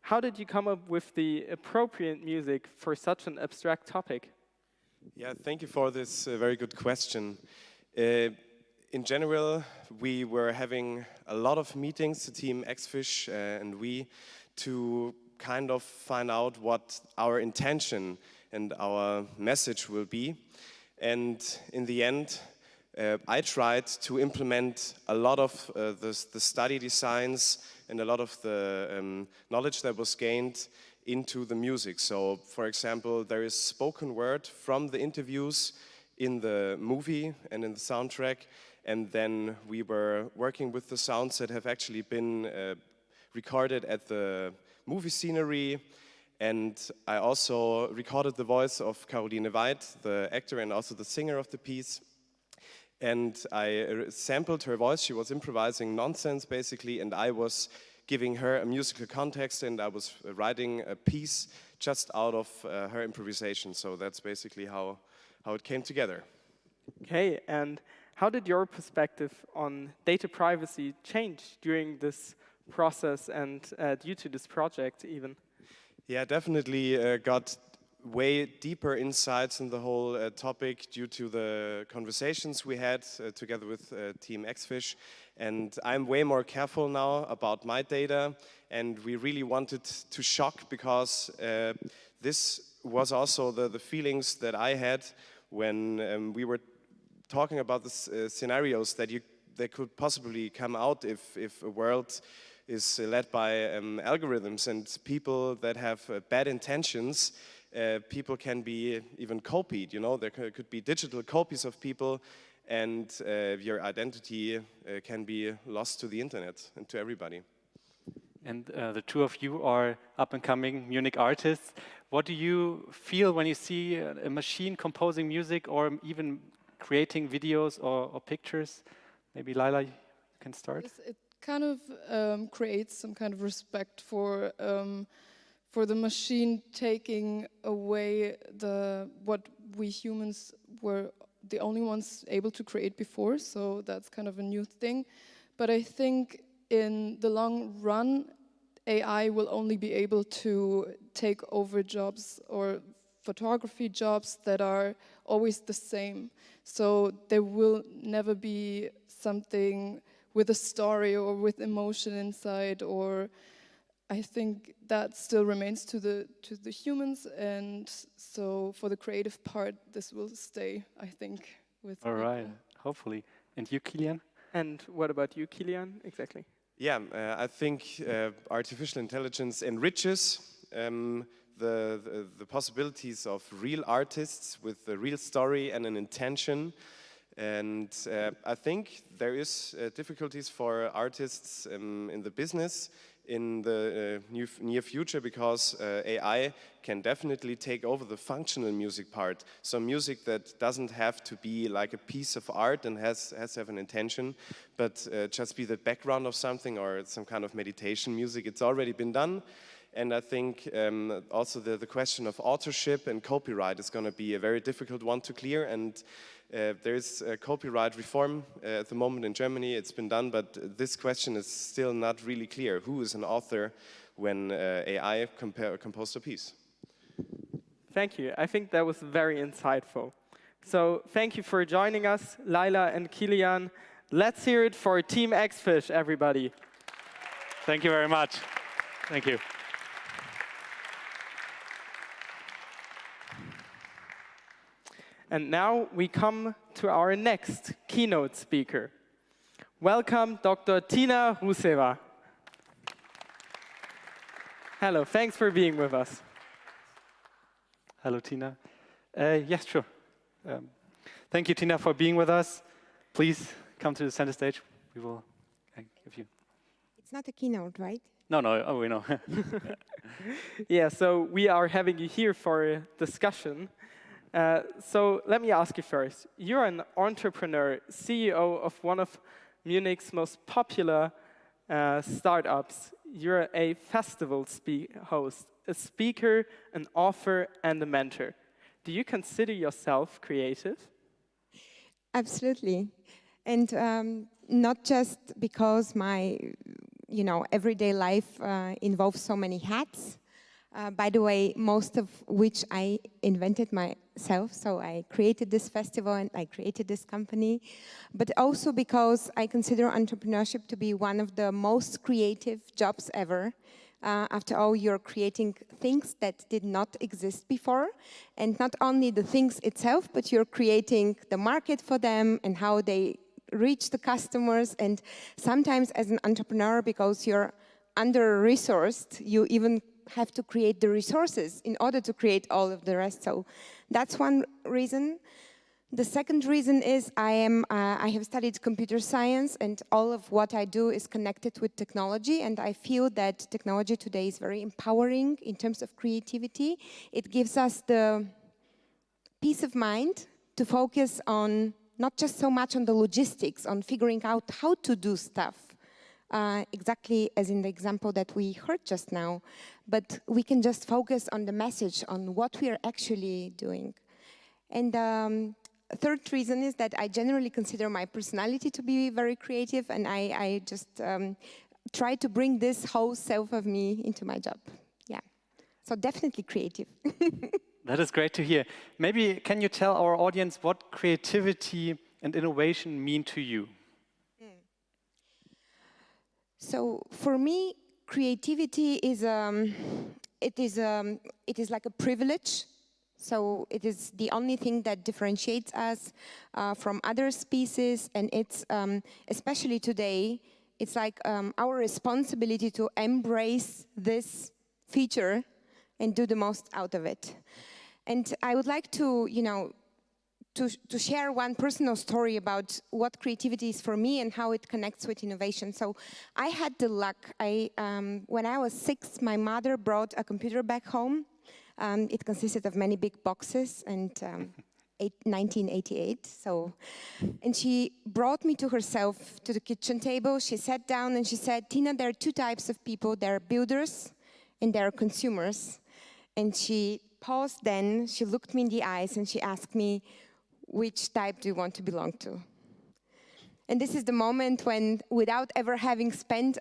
How did you come up with the appropriate music for such an abstract topic? Yeah, thank you for this very good question. In general, we were having a lot of meetings, the team Xfish and we, to kind of find out what our intention and our message will be. And in the end, I tried to implement a lot of the study designs and a lot of the knowledge that was gained into the music. So, for example, there is spoken word from the interviews in the movie and in the soundtrack, and then we were working with the sounds that have actually been recorded at the movie scenery. And I also recorded the voice of Caroline Weid, the actor and also the singer of the piece. And I sampled her voice. She was improvising nonsense, basically, and I was giving her a musical context, and I was writing a piece just out of her improvisation. So that's basically how it came together. Okay, and how did your perspective on data privacy change during this process and due to this project even? Yeah, definitely got way deeper insights in the whole topic due to the conversations we had together with Team Xfish. And I'm way more careful now about my data, and we really wanted to shock, because this was also the feelings that I had when we were talking about the scenarios that could possibly come out if a world is led by algorithms and people that have bad intentions. People can be even copied, you know, there could be digital copies of people, and your identity can be lost to the internet and to everybody. And the two of you are up-and-coming Munich artists. What do you feel when you see a machine composing music or even creating videos or pictures? Maybe Laila, you can start. Yes, it kind of creates some kind of respect for the machine taking away what we humans were the only ones able to create before. So that's kind of a new thing. But I think in the long run, AI will only be able to take over jobs or photography jobs that are always the same. So there will never be something with a story or with emotion inside, or I think that still remains to the humans, and so for the creative part, this will stay, I think, with All people. right, hopefully. And you, Kilian? And what about you, Kilian, exactly? Yeah, I think artificial intelligence enriches the possibilities of real artists with a real story and an intention. And I think there is difficulties for artists in the business in the near future, because AI can definitely take over the functional music part. So music that doesn't have to be like a piece of art and has to have an intention, but just be the background of something or some kind of meditation music. It's already been done. And I think also the question of authorship and copyright is going to be a very difficult one to clear. And there is a copyright reform at the moment in Germany. It's been done, but this question is still not really clear. Who is an author when AI composed a piece? Thank you. I think that was very insightful. So thank you for joining us, Laila and Kilian. Let's hear it for Team Xfish, everybody. Thank you very much. Thank you. And now we come to our next keynote speaker. Welcome, Dr. Tina Ruseva. Hello, thanks for being with us. Hello, Tina. Yes, sure. Thank you, Tina, for being with us. Please come to the center stage. We will give you. It's not a keynote, right? No, oh, we know. Yeah, so we are having you here for a discussion. So let me ask you first. You're an entrepreneur, CEO of one of Munich's most popular startups. You're a festival host, a speaker, an author, and a mentor. Do you consider yourself creative? Absolutely. And not just because my everyday life involves so many hats. By the way, most of which I invented myself. So I created this festival and I created this company. But also because I consider entrepreneurship to be one of the most creative jobs ever. After all, you're creating things that did not exist before, and not only the things itself, but you're creating the market for them and how they reach the customers. And sometimes as an entrepreneur, because you're under-resourced, you even have to create the resources in order to create all of the rest. So that's one reason. The second reason is I have studied computer science, and all of what I do is connected with technology, and I feel that technology today is very empowering in terms of creativity. It gives us the peace of mind to focus on not just so much on the logistics, on figuring out how to do stuff, exactly as in the example that we heard just now, but we can just focus on the message, on what we are actually doing. And a third reason is that I generally consider my personality to be very creative, and I just try to bring this whole self of me into my job. Yeah, so definitely creative. That is great to hear. Maybe can you tell our audience what creativity and innovation mean to you? So for me, creativity is it is like a privilege. So it is the only thing that differentiates us from other species, and it's especially today, it's like our responsibility to embrace this feature and do the most out of it. And I would like to, to share one personal story about what creativity is for me and how it connects with innovation. So I had the luck. When I was 6, my mother brought a computer back home. It consisted of many big boxes, and 1988. So, and she brought me to herself to the kitchen table. She sat down and she said, "Tina, there are 2 types of people. There are builders and there are consumers." And she paused then, she looked me in the eyes and she asked me, "Which type do you want to belong to?" And this is the moment when, without ever having spent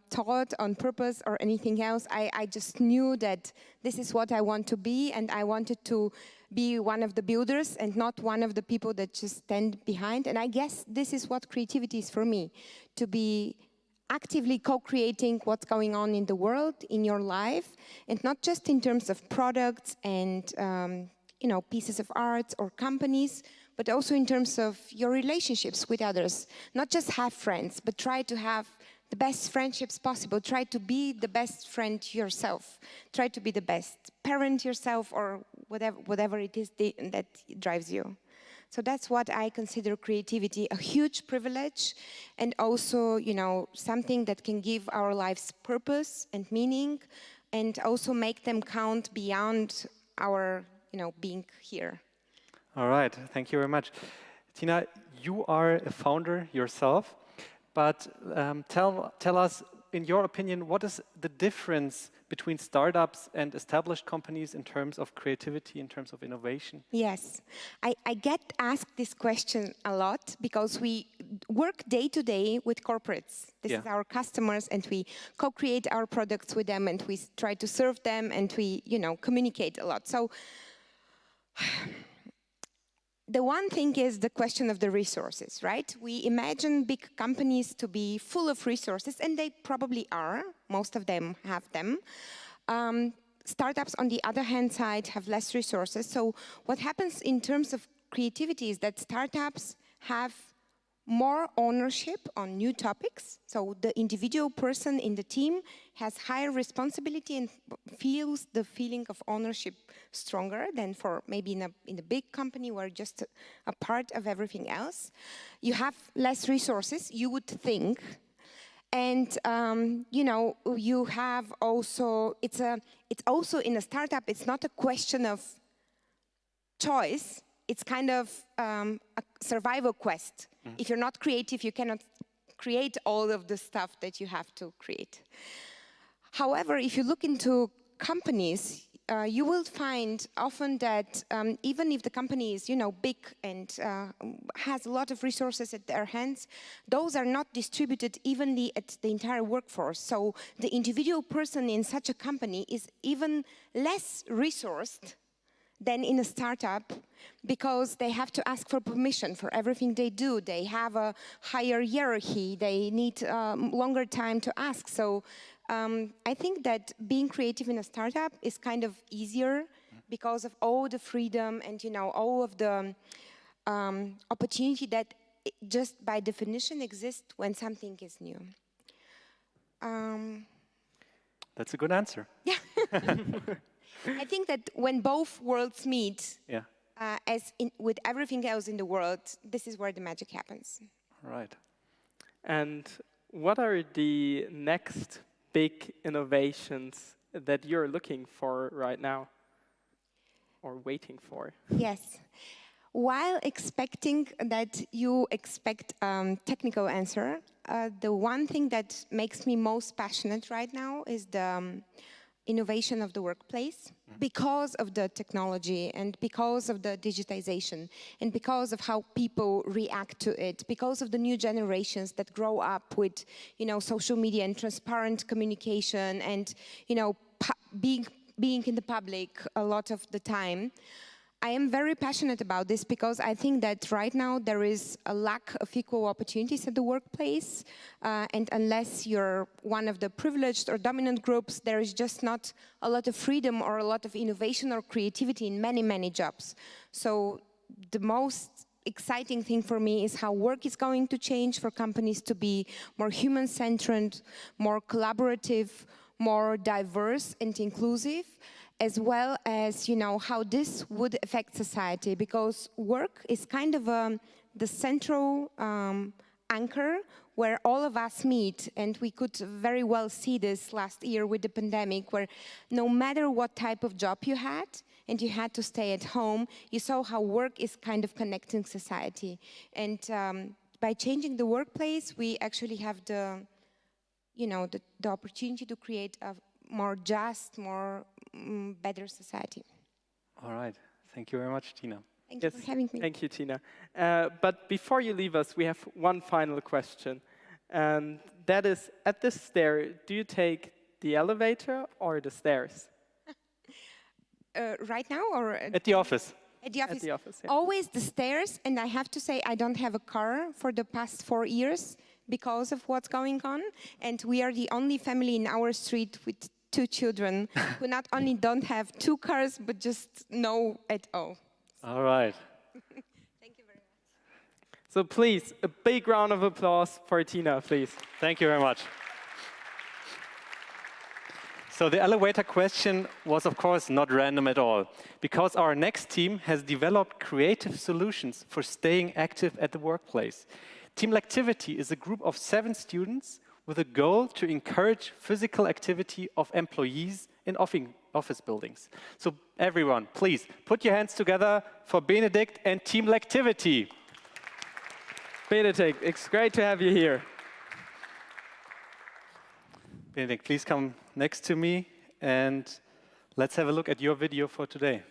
thought on purpose or anything else, I just knew that this is what I want to be, and I wanted to be one of the builders and not one of the people that just stand behind. And I guess this is what creativity is for me, to be actively co-creating what's going on in the world, in your life, and not just in terms of products and pieces of art or companies, but also in terms of your relationships with others. Not just have friends, but try to have the best friendships possible. Try to be the best friend yourself. Try to be the best parent yourself, or whatever it is that drives you. So that's what I consider creativity, a huge privilege, and also, something that can give our lives purpose and meaning, and also make them count beyond our, being here. All right, thank you very much. Tina, you are a founder yourself, but tell us, in your opinion, what is the difference between startups and established companies in terms of creativity, in terms of innovation? Yes, I get asked this question a lot because we work day to day with corporates. This is our customers, and we co-create our products with them, and we try to serve them, and we, communicate a lot. So the one thing is the question of the resources, right? We imagine big companies to be full of resources, and they probably are. Most of them have them. Startups, on the other hand side, have less resources. So what happens in terms of creativity is that startups have more ownership on new topics. So the individual person in the team has higher responsibility and feels the feeling of ownership stronger than for maybe in a big company where just a part of everything else. You have less resources, you would think. And you have also, it's also in a startup, it's not a question of choice, it's kind of a survival quest. If you're not creative, you cannot create all of the stuff that you have to create. However, if you look into companies, you will find often that even if the company is, big and has a lot of resources at their hands, those are not distributed evenly at the entire workforce. So the individual person in such a company is even less resourced than in a startup, because they have to ask for permission for everything they do. They have a higher hierarchy. They need longer time to ask. So I think that being creative in a startup is kind of easier because of all the freedom and, all of the opportunity that just by definition exists when something is new. That's a good answer. Yeah. I think that when both worlds meet, with everything else in the world, this is where the magic happens. Right. And what are the next big innovations that you're looking for right now or waiting for? Yes. While expecting that you expect a technical answer, the one thing that makes me most passionate right now is the innovation of the workplace because of the technology and because of the digitization and because of how people react to it, because of the new generations that grow up with, social media and transparent communication and, being in the public a lot of the time. I am very passionate about this because I think that right now there is a lack of equal opportunities at the workplace, and unless you're one of the privileged or dominant groups, there is just not a lot of freedom or a lot of innovation or creativity in many, many jobs. So the most exciting thing for me is how work is going to change for companies to be more human-centered, more collaborative, more diverse and inclusive, as well as, how this would affect society, because work is kind of the central anchor where all of us meet, and we could very well see this last year with the pandemic, where no matter what type of job you had, and you had to stay at home, you saw how work is kind of connecting society. And by changing the workplace, we actually have the opportunity to create a more just, more better society. All right. Thank you very much, Tina. Thank you for having me. Thank you, Tina. But before you leave us, we have one final question. And that is, at this stair, do you take the elevator or the stairs? Right now or? At the office. At the office. At the office, yeah. Always the stairs, and I have to say I don't have a car for the past 4 years because of what's going on. And we are the only family in our street with 2 children who not only don't have 2 cars, but just no at all. All right. Thank you very much. So please, a big round of applause for Tina, please. Thank you very much. So the elevator question was, of course, not random at all, because our next team has developed creative solutions for staying active at the workplace. Team Activity is a group of 7 students with a goal to encourage physical activity of employees in office buildings. So everyone, please put your hands together for Benedikt and Team Activity. Benedikt, it's great to have you here. Benedikt, please come next to me and let's have a look at your video for today.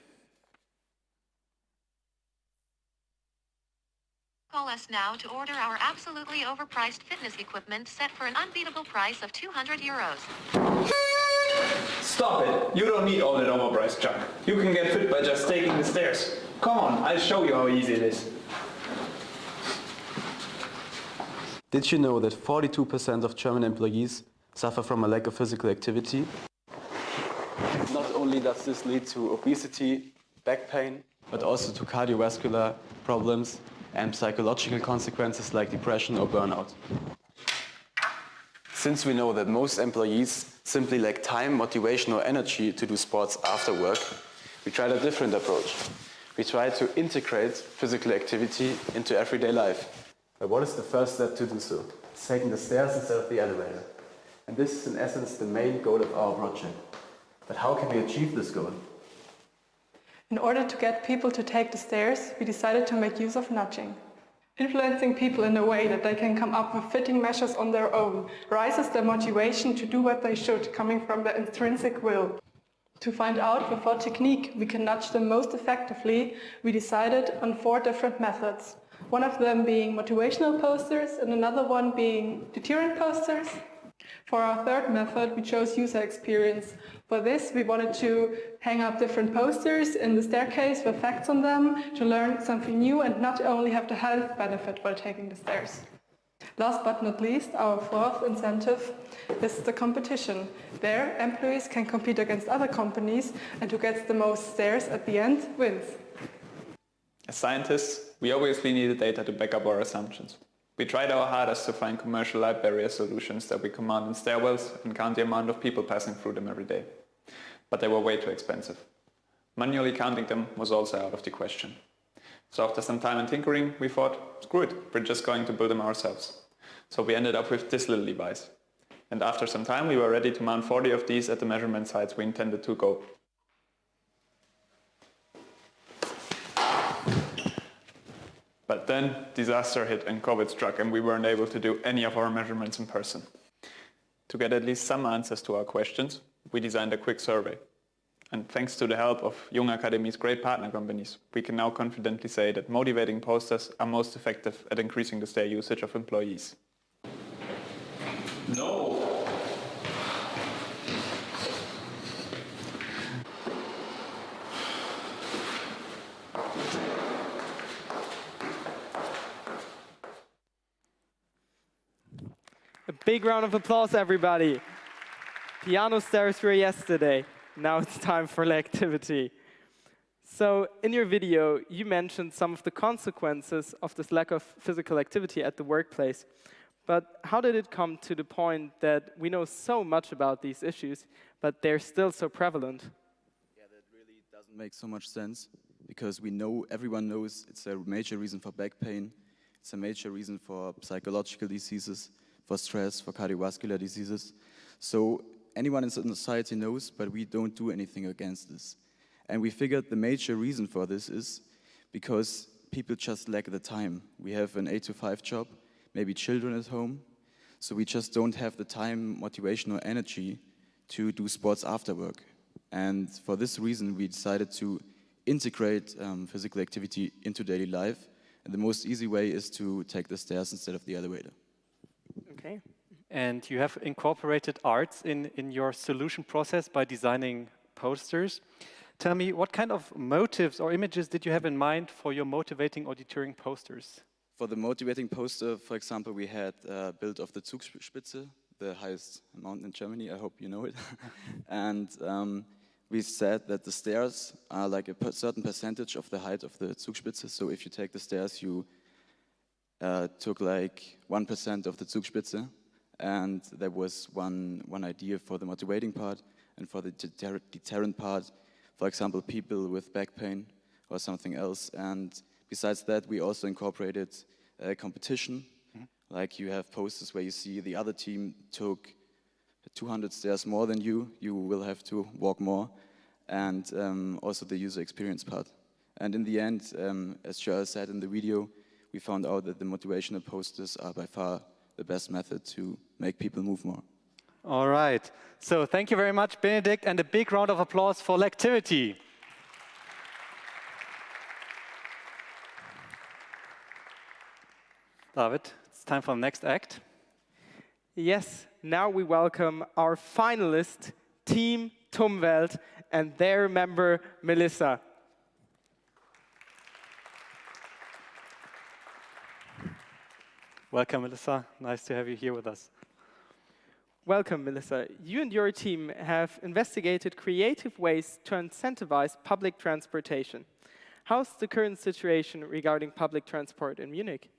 Call us now to order our absolutely overpriced fitness equipment set for an unbeatable price of €200. Stop it! You don't need all that overpriced junk. You can get fit by just taking the stairs. Come on, I'll show you how easy it is. Did you know that 42% of German employees suffer from a lack of physical activity? Not only does this lead to obesity, back pain, but also to cardiovascular problems and psychological consequences like depression or burnout. Since we know that most employees simply lack time, motivation or energy to do sports after work, we tried a different approach. We tried to integrate physical activity into everyday life. But what is the first step to do so? It's taking the stairs instead of the elevator. And this is in essence the main goal of our project. But how can we achieve this goal? In order to get people to take the stairs, we decided to make use of nudging. Influencing people in a way that they can come up with fitting measures on their own rises their motivation to do what they should, coming from their intrinsic will. To find out with what technique we can nudge them most effectively, we decided on 4 different methods. One of them being motivational posters and another one being deterrent posters. For our 3rd method, we chose user experience. For this, we wanted to hang up different posters in the staircase with facts on them to learn something new and not only have the health benefit while taking the stairs. Last but not least, our fourth incentive is the competition. There, employees can compete against other companies, and who gets the most stairs at the end wins. As scientists, we obviously needed data to back up our assumptions. We tried our hardest to find commercial light barrier solutions that we command in stairwells and count the amount of people passing through them every day. But they were way too expensive. Manually counting them was also out of the question. So after some time and tinkering, we thought, screw it, we're just going to build them ourselves. So we ended up with this little device. And after some time, we were ready to mount 40 of these at the measurement sites we intended to go. But then disaster hit and COVID struck, and we weren't able to do any of our measurements in person. To get at least some answers to our questions, we designed a quick survey. And thanks to the help of Junge Akademie's great partner companies, we can now confidently say that motivating posters are most effective at increasing the stair usage of employees. No! A big round of applause, everybody. Piano stairs were yesterday. Now it's time for the activity. So in your video, you mentioned some of the consequences of this lack of physical activity at the workplace. But how did it come to the point that we know so much about these issues, but they're still so prevalent? Yeah, that really doesn't make so much sense, because we know, everyone knows it's a major reason for back pain. It's a major reason for psychological diseases, for stress, for cardiovascular diseases. So anyone in society knows, but we don't do anything against this. And we figured the major reason for this is because people just lack the time. We have an 8-to-5 job, maybe children at home, so we just don't have the time, motivation, or energy to do sports after work. And for this reason, we decided to integrate physical activity into daily life. And the most easy way is to take the stairs instead of the elevator. Okay. And you have incorporated arts in your solution process by designing posters. Tell me, what kind of motives or images did you have in mind for your motivating or deterring posters? For the motivating poster, for example, we had built of the Zugspitze, the highest mountain in Germany, I hope you know it. And we said that the stairs are like a certain percentage of the height of the Zugspitze. So if you take the stairs, you took like 1% of the Zugspitze. And there was one idea for the motivating part, and for the deterrent part, for example, people with back pain or something else. And besides that, we also incorporated a competition. Mm-hmm. Like you have posters where you see the other team took 200 stairs more than you will have to walk more. And also the user experience part. And in the end, as Joel said in the video, we found out that the motivational posters are by far the best method to make people move more. All right. So thank you very much, Benedikt, and a big round of applause for the activity. David, it's time for the next act. Yes, now we welcome our finalist, Team TUMJA, and their member, Melissa. Welcome, Melissa. Nice to have you here with us. Welcome, Melissa. You and your team have investigated creative ways to incentivize public transportation. How's the current situation regarding public transport in Munich?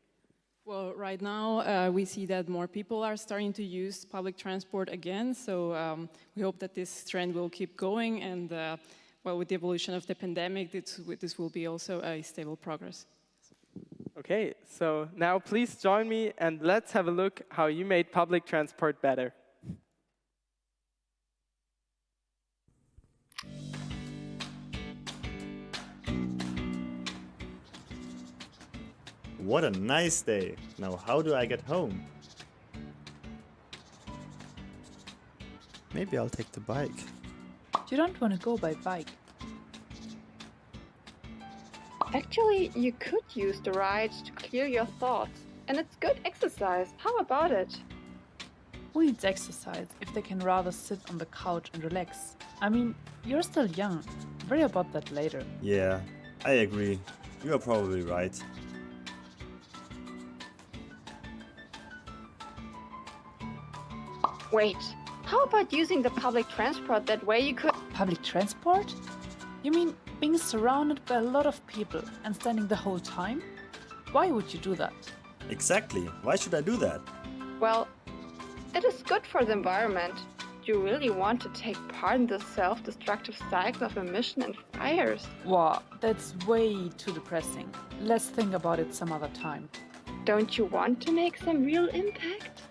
Well, right now we see that more people are starting to use public transport again, so we hope that this trend will keep going, and well, with the evolution of the pandemic, this will be also a stable progress. Okay, so now please join me and let's have a look how you made public transport better. What a nice day! Now how do I get home? Maybe I'll take the bike. You don't want to go by bike. Actually, you could use the ride to clear your thoughts. And it's good exercise. How about it? Who needs exercise if they can rather sit on the couch and relax? I mean, you're still young. Worry about that later. Yeah, I agree. You are probably right. Wait, how about using the public transport? That way you could... Public transport? You mean being surrounded by a lot of people and standing the whole time? Why would you do that? Exactly. Why should I do that? Well, it is good for the environment. Do you really want to take part in the self-destructive cycle of emission and fires? Wow, that's way too depressing. Let's think about it some other time. Don't you want to make some real impact?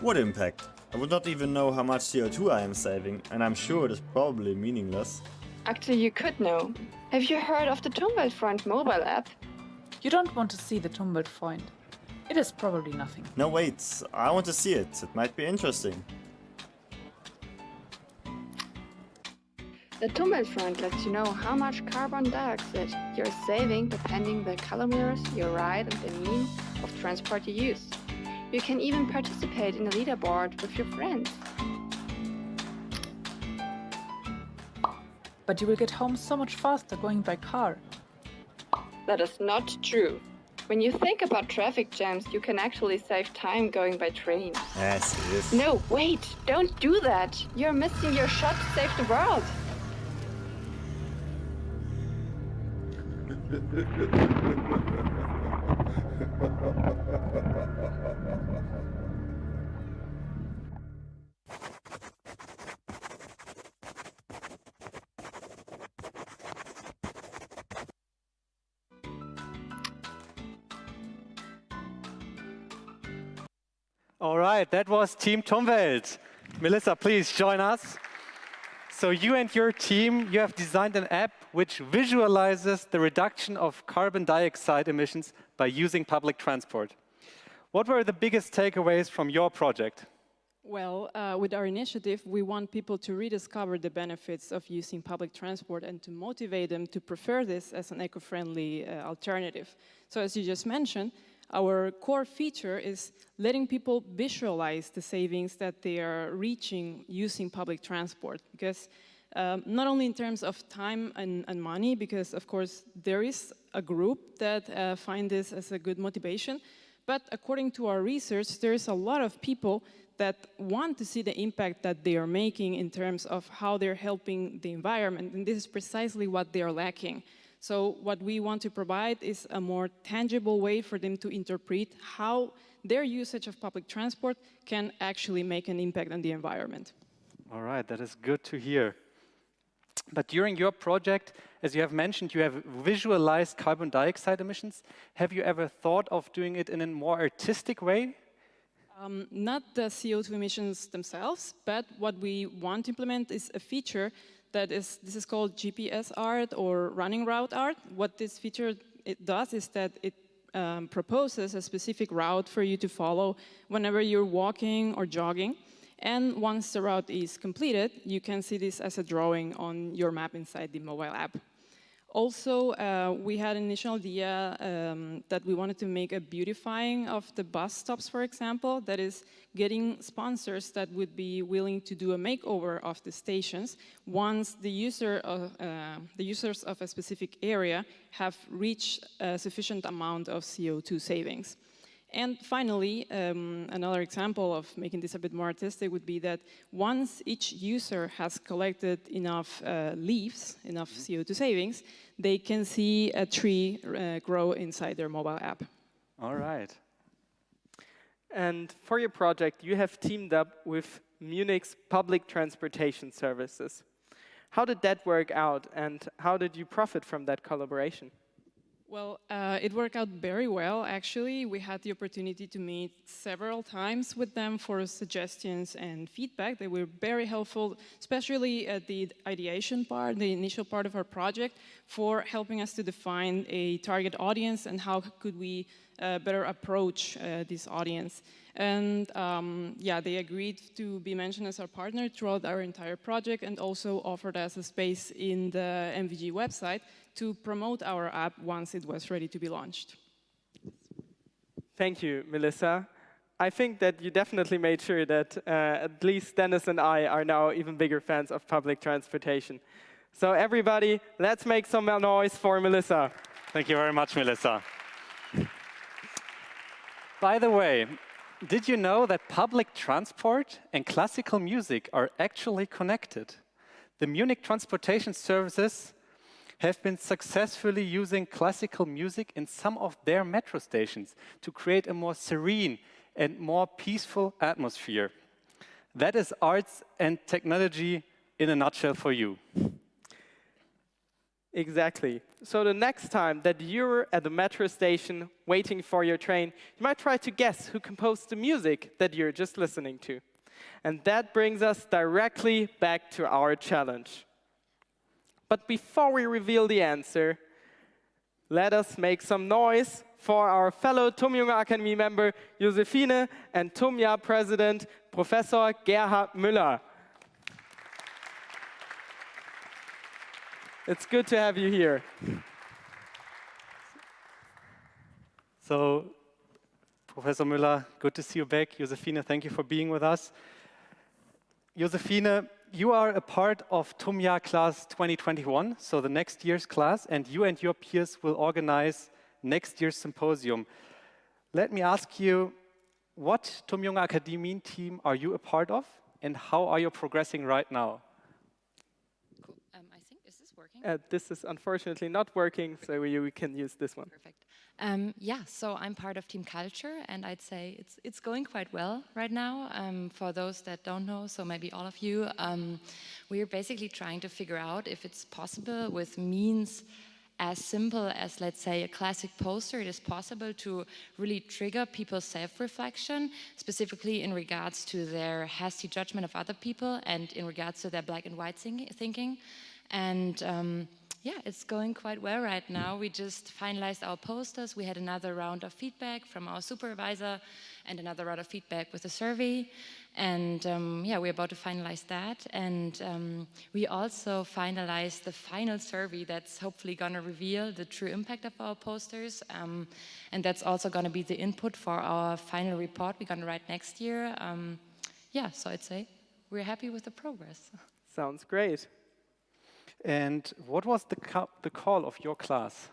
What impact? I would not even know how much CO2 I am saving, and I'm sure it is probably meaningless. Actually, you could know. Have you heard of the TUMJA mobile app? You don't want to see the TUMJA. It is probably nothing. No, wait. I want to see it. It might be interesting. The TUMJA lets you know how much carbon dioxide you're saving depending the kilometers you ride and the mean of transport you use. You can even participate in a leaderboard with your friends. But you will get home so much faster going by car. That is not true. When you think about traffic jams, you can actually save time going by train. Yes, it is. No, wait, don't do that. You're missing your shot to save the world. All right, that was Team TUMJA. Melissa, please join us. So you and your team, you have designed an app which visualizes the reduction of carbon dioxide emissions by using public transport. What were the biggest takeaways from your project? Well, with our initiative, we want people to rediscover the benefits of using public transport and to motivate them to prefer this as an eco-friendly alternative. So as you just mentioned, our core feature is letting people visualize the savings that they are reaching using public transport. Because not only in terms of time and money, because of course there is a group that find this as a good motivation, but according to our research, there is a lot of people that want to see the impact that they are making in terms of how they're helping the environment, and this is precisely what they are lacking. So what we want to provide is a more tangible way for them to interpret how their usage of public transport can actually make an impact on the environment. All right, that is good to hear. But during your project, as you have mentioned, you have visualized carbon dioxide emissions. Have you ever thought of doing it in a more artistic way? Not the CO2 emissions themselves, but what we want to implement is a feature this is called GPS art or running route art. What this feature does is that it proposes a specific route for you to follow whenever you're walking or jogging. And once the route is completed, you can see this as a drawing on your map inside the mobile app. Also, we had an initial idea that we wanted to make a beautifying of the bus stops, for example, that is getting sponsors that would be willing to do a makeover of the stations once the users of a specific area have reached a sufficient amount of CO2 savings. And finally, another example of making this a bit more artistic would be that once each user has collected enough leaves, enough CO2 savings, they can see a tree grow inside their mobile app. All right. And for your project, you have teamed up with Munich's public transportation services. How did that work out, and how did you profit from that collaboration? Well, it worked out very well, actually. We had the opportunity to meet several times with them for suggestions and feedback. They were very helpful, especially at the ideation part, the initial part of our project, for helping us to define a target audience and how could we better approach this audience. And yeah, they agreed to be mentioned as our partner throughout our entire project and also offered us a space in the MVG website to promote our app once it was ready to be launched. Thank you, Melissa. I think that you definitely made sure that at least Dennis and I are now even bigger fans of public transportation. So everybody, let's make some noise for Melissa. Thank you very much, Melissa. By the way, Did you know that public transport and classical music are actually connected? The Munich transportation services have been successfully using classical music in some of their metro stations to create a more serene and more peaceful atmosphere. That is arts and technology in a nutshell for you. Exactly. So the next time that you're at the metro station waiting for your train, you might try to guess who composed the music that you're just listening to. And that brings us directly back to our challenge. But before we reveal the answer, let us make some noise for our fellow Junge Akademie member Josephine and TUMJA president Professor Gerhard Müller. It's good to have you here. So, Professor Müller, good to see you back. Josephine, thank you for being with us. Josephine, you are a part of TUMJA class 2021, so the next year's class, and you and your peers will organize next year's symposium. Let me ask you, what Junge Akademie team are you a part of, and how are you progressing right now? This is unfortunately not working, so we can use this one. Perfect. Yeah, so I'm part of Team Culture, and I'd say it's going quite well right now. For those that don't know, so maybe all of you, we're basically trying to figure out if it's possible with means as simple as, let's say, a classic poster. It is possible to really trigger people's self-reflection, specifically in regards to their hasty judgment of other people and in regards to their black and white thinking. And yeah, it's going quite well right now. We just finalized our posters. We had another round of feedback from our supervisor and another round of feedback with a survey. And yeah, we're about to finalize that. And we also finalized the final survey that's hopefully going to reveal the true impact of our posters. And that's also going to be the input for our final report we're going to write next year. Yeah, so I'd say we're happy with the progress. Sounds great. And what was the call of your class?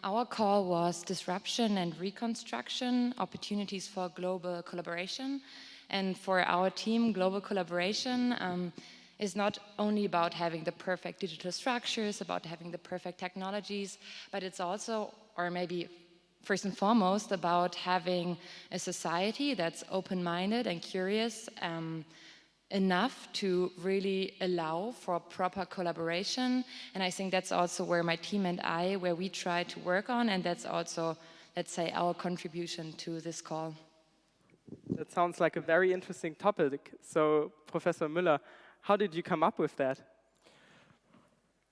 Our call was disruption and reconstruction, opportunities for global collaboration. And for our team, global collaboration is not only about having the perfect digital structures, about having the perfect technologies, but it's also, or maybe first and foremost, about having a society that's open-minded and curious, enough to really allow for proper collaboration. And I think that's also where my team and I, where we try to work on, and that's also, let's say, our contribution to this call. That sounds like a very interesting topic. So, Professor Müller, how did you come up with that?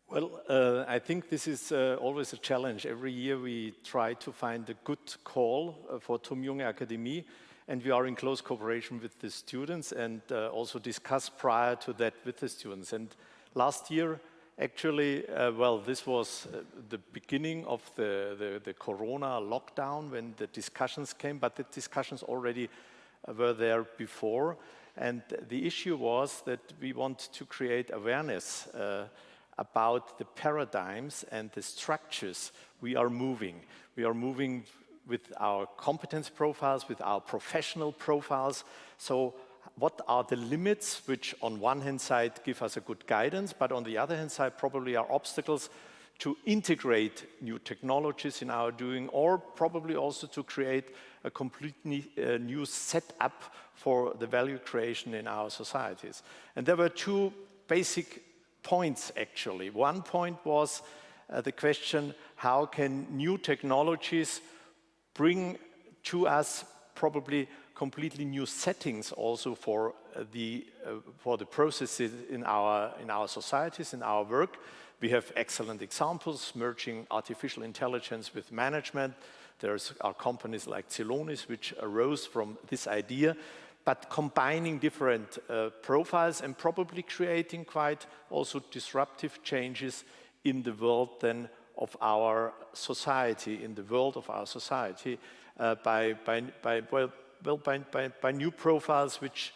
Well, I think this is always a challenge. Every year we try to find a good call for Junge Akademie. And we are in close cooperation with the students and also discuss prior to that with the students. And last year, actually, well, this was the beginning of the Corona lockdown when the discussions came, but the discussions already were there before. And the issue was that we want to create awareness about the paradigms and the structures we are moving. We are moving with our competence profiles, with our professional profiles. So what are the limits which on one hand side give us a good guidance, but on the other hand side probably are obstacles to integrate new technologies in our doing, or probably also to create a completely new setup for the value creation in our societies. And there were two basic points actually. One point was the question, how can new technologies bring to us probably completely new settings also for the processes in our societies, in our work. We have excellent examples, merging artificial intelligence with management. Are companies like Celonis, which arose from this idea, but combining different profiles and probably creating quite also disruptive changes in the world then of our society, in the world of our society, by new profiles which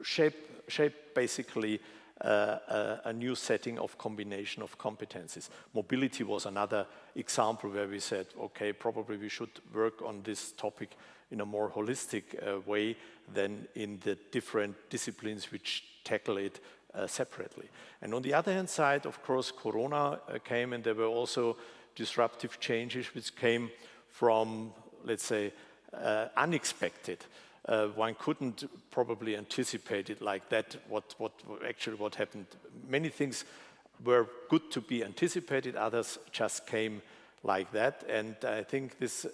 shape basically a new setting of combination of competencies. Mobility was another example where we said, okay, probably we should work on this topic in a more holistic way than in the different disciplines which tackle it separately. And on the other hand side, of course, Corona came, and there were also disruptive changes which came from, let's say, unexpected. One couldn't probably anticipate it like that, what happened. Many things were good to be anticipated, others just came like that. And I think this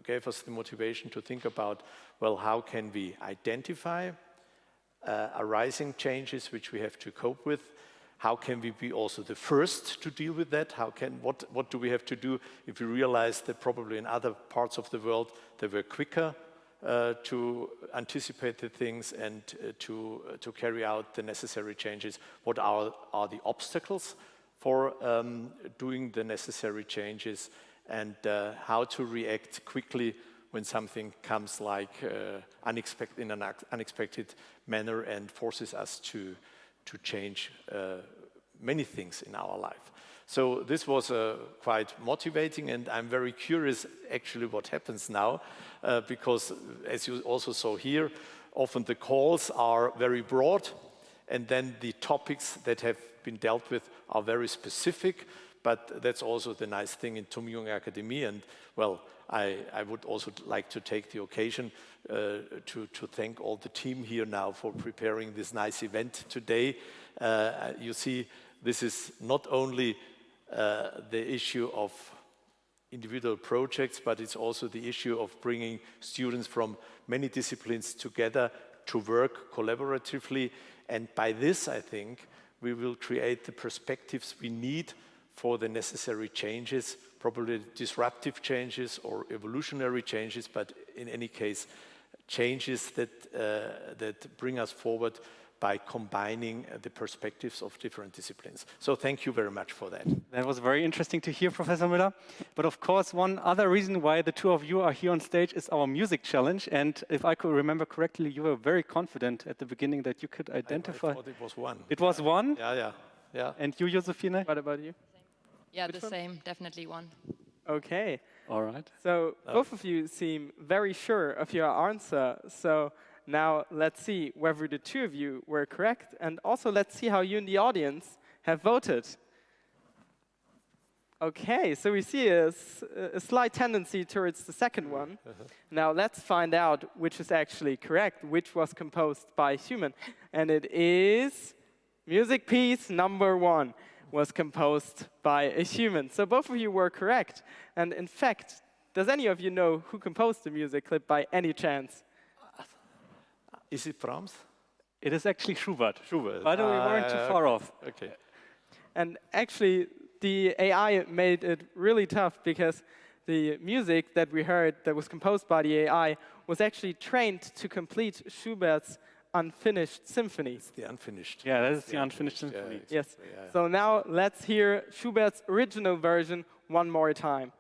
gave us the motivation to think about, well, how can we identify arising changes which we have to cope with? How can we be also the first to deal with that? What do we have to do if we realize that probably in other parts of the world they were quicker to anticipate the things and to carry out the necessary changes? What are the obstacles for doing the necessary changes, and how to react quickly when something comes like in an unexpected manner and forces us to change many things in our life. So this was quite motivating, and I'm very curious actually what happens now, because as you also saw here, often the calls are very broad, and then the topics that have been dealt with are very specific, but that's also the nice thing in Junge Akademie. And well, I would also like to take the occasion to thank all the team here now for preparing this nice event today. You see, this is not only the issue of individual projects, but it's also the issue of bringing students from many disciplines together to work collaboratively. And by this, I think, we will create the perspectives we need for the necessary changes, probably disruptive changes or evolutionary changes, but in any case, changes that bring us forward by combining the perspectives of different disciplines. So thank you very much for that. That was very interesting to hear, Professor Müller. But of course, one other reason why the two of you are here on stage is our music challenge. And if I could remember correctly, you were very confident at the beginning that you could identify. I thought it was one. It was one? Yeah. And you, Josefine? What about you? Yeah, the same, definitely one. Okay. All right. So both of you seem very sure of your answer. So now let's see whether the two of you were correct, and also let's see how you in the audience have voted. Okay, so we see a slight tendency towards the second one. Now let's find out which is actually correct, which was composed by a human. And it is music piece number 1 was composed by a human. So both of you were correct. And in fact, does any of you know who composed the music clip by any chance? Is it Brahms? It is actually Schubert. Schubert. But we weren't too far off. Okay. And actually, the AI made it really tough, because the music that we heard that was composed by the AI was actually trained to complete Schubert's unfinished symphony. It's the unfinished. Yeah, that is the unfinished symphony. Yes. So now let's hear Schubert's original version one more time.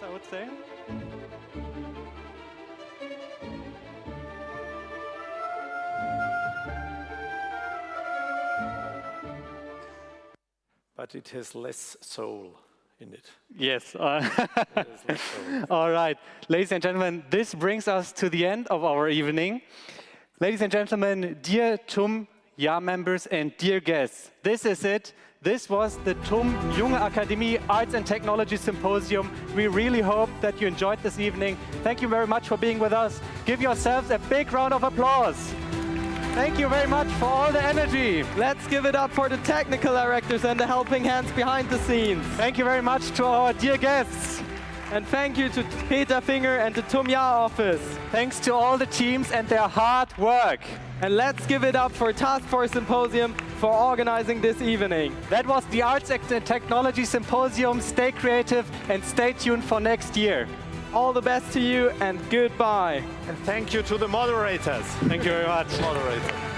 I would say. But it has less soul in it. Yes. All right. Ladies and gentlemen, this brings us to the end of our evening. Ladies and gentlemen, dear TUMJA members and dear guests, this is it. This was the Junge Akademie Arts and Technology Symposium. We really hope that you enjoyed this evening. Thank you very much for being with us. Give yourselves a big round of applause. Thank you very much for all the energy. Let's give it up for the technical directors and the helping hands behind the scenes. Thank you very much to our dear guests. And thank you to Peter Finger and the TUMJA office. Thanks to all the teams and their hard work. And let's give it up for Task Force Symposium for organizing this evening. That was the Arts and Technology Symposium. Stay creative and stay tuned for next year. All the best to you and goodbye. And thank you to the moderators. Thank you very much. Moderator.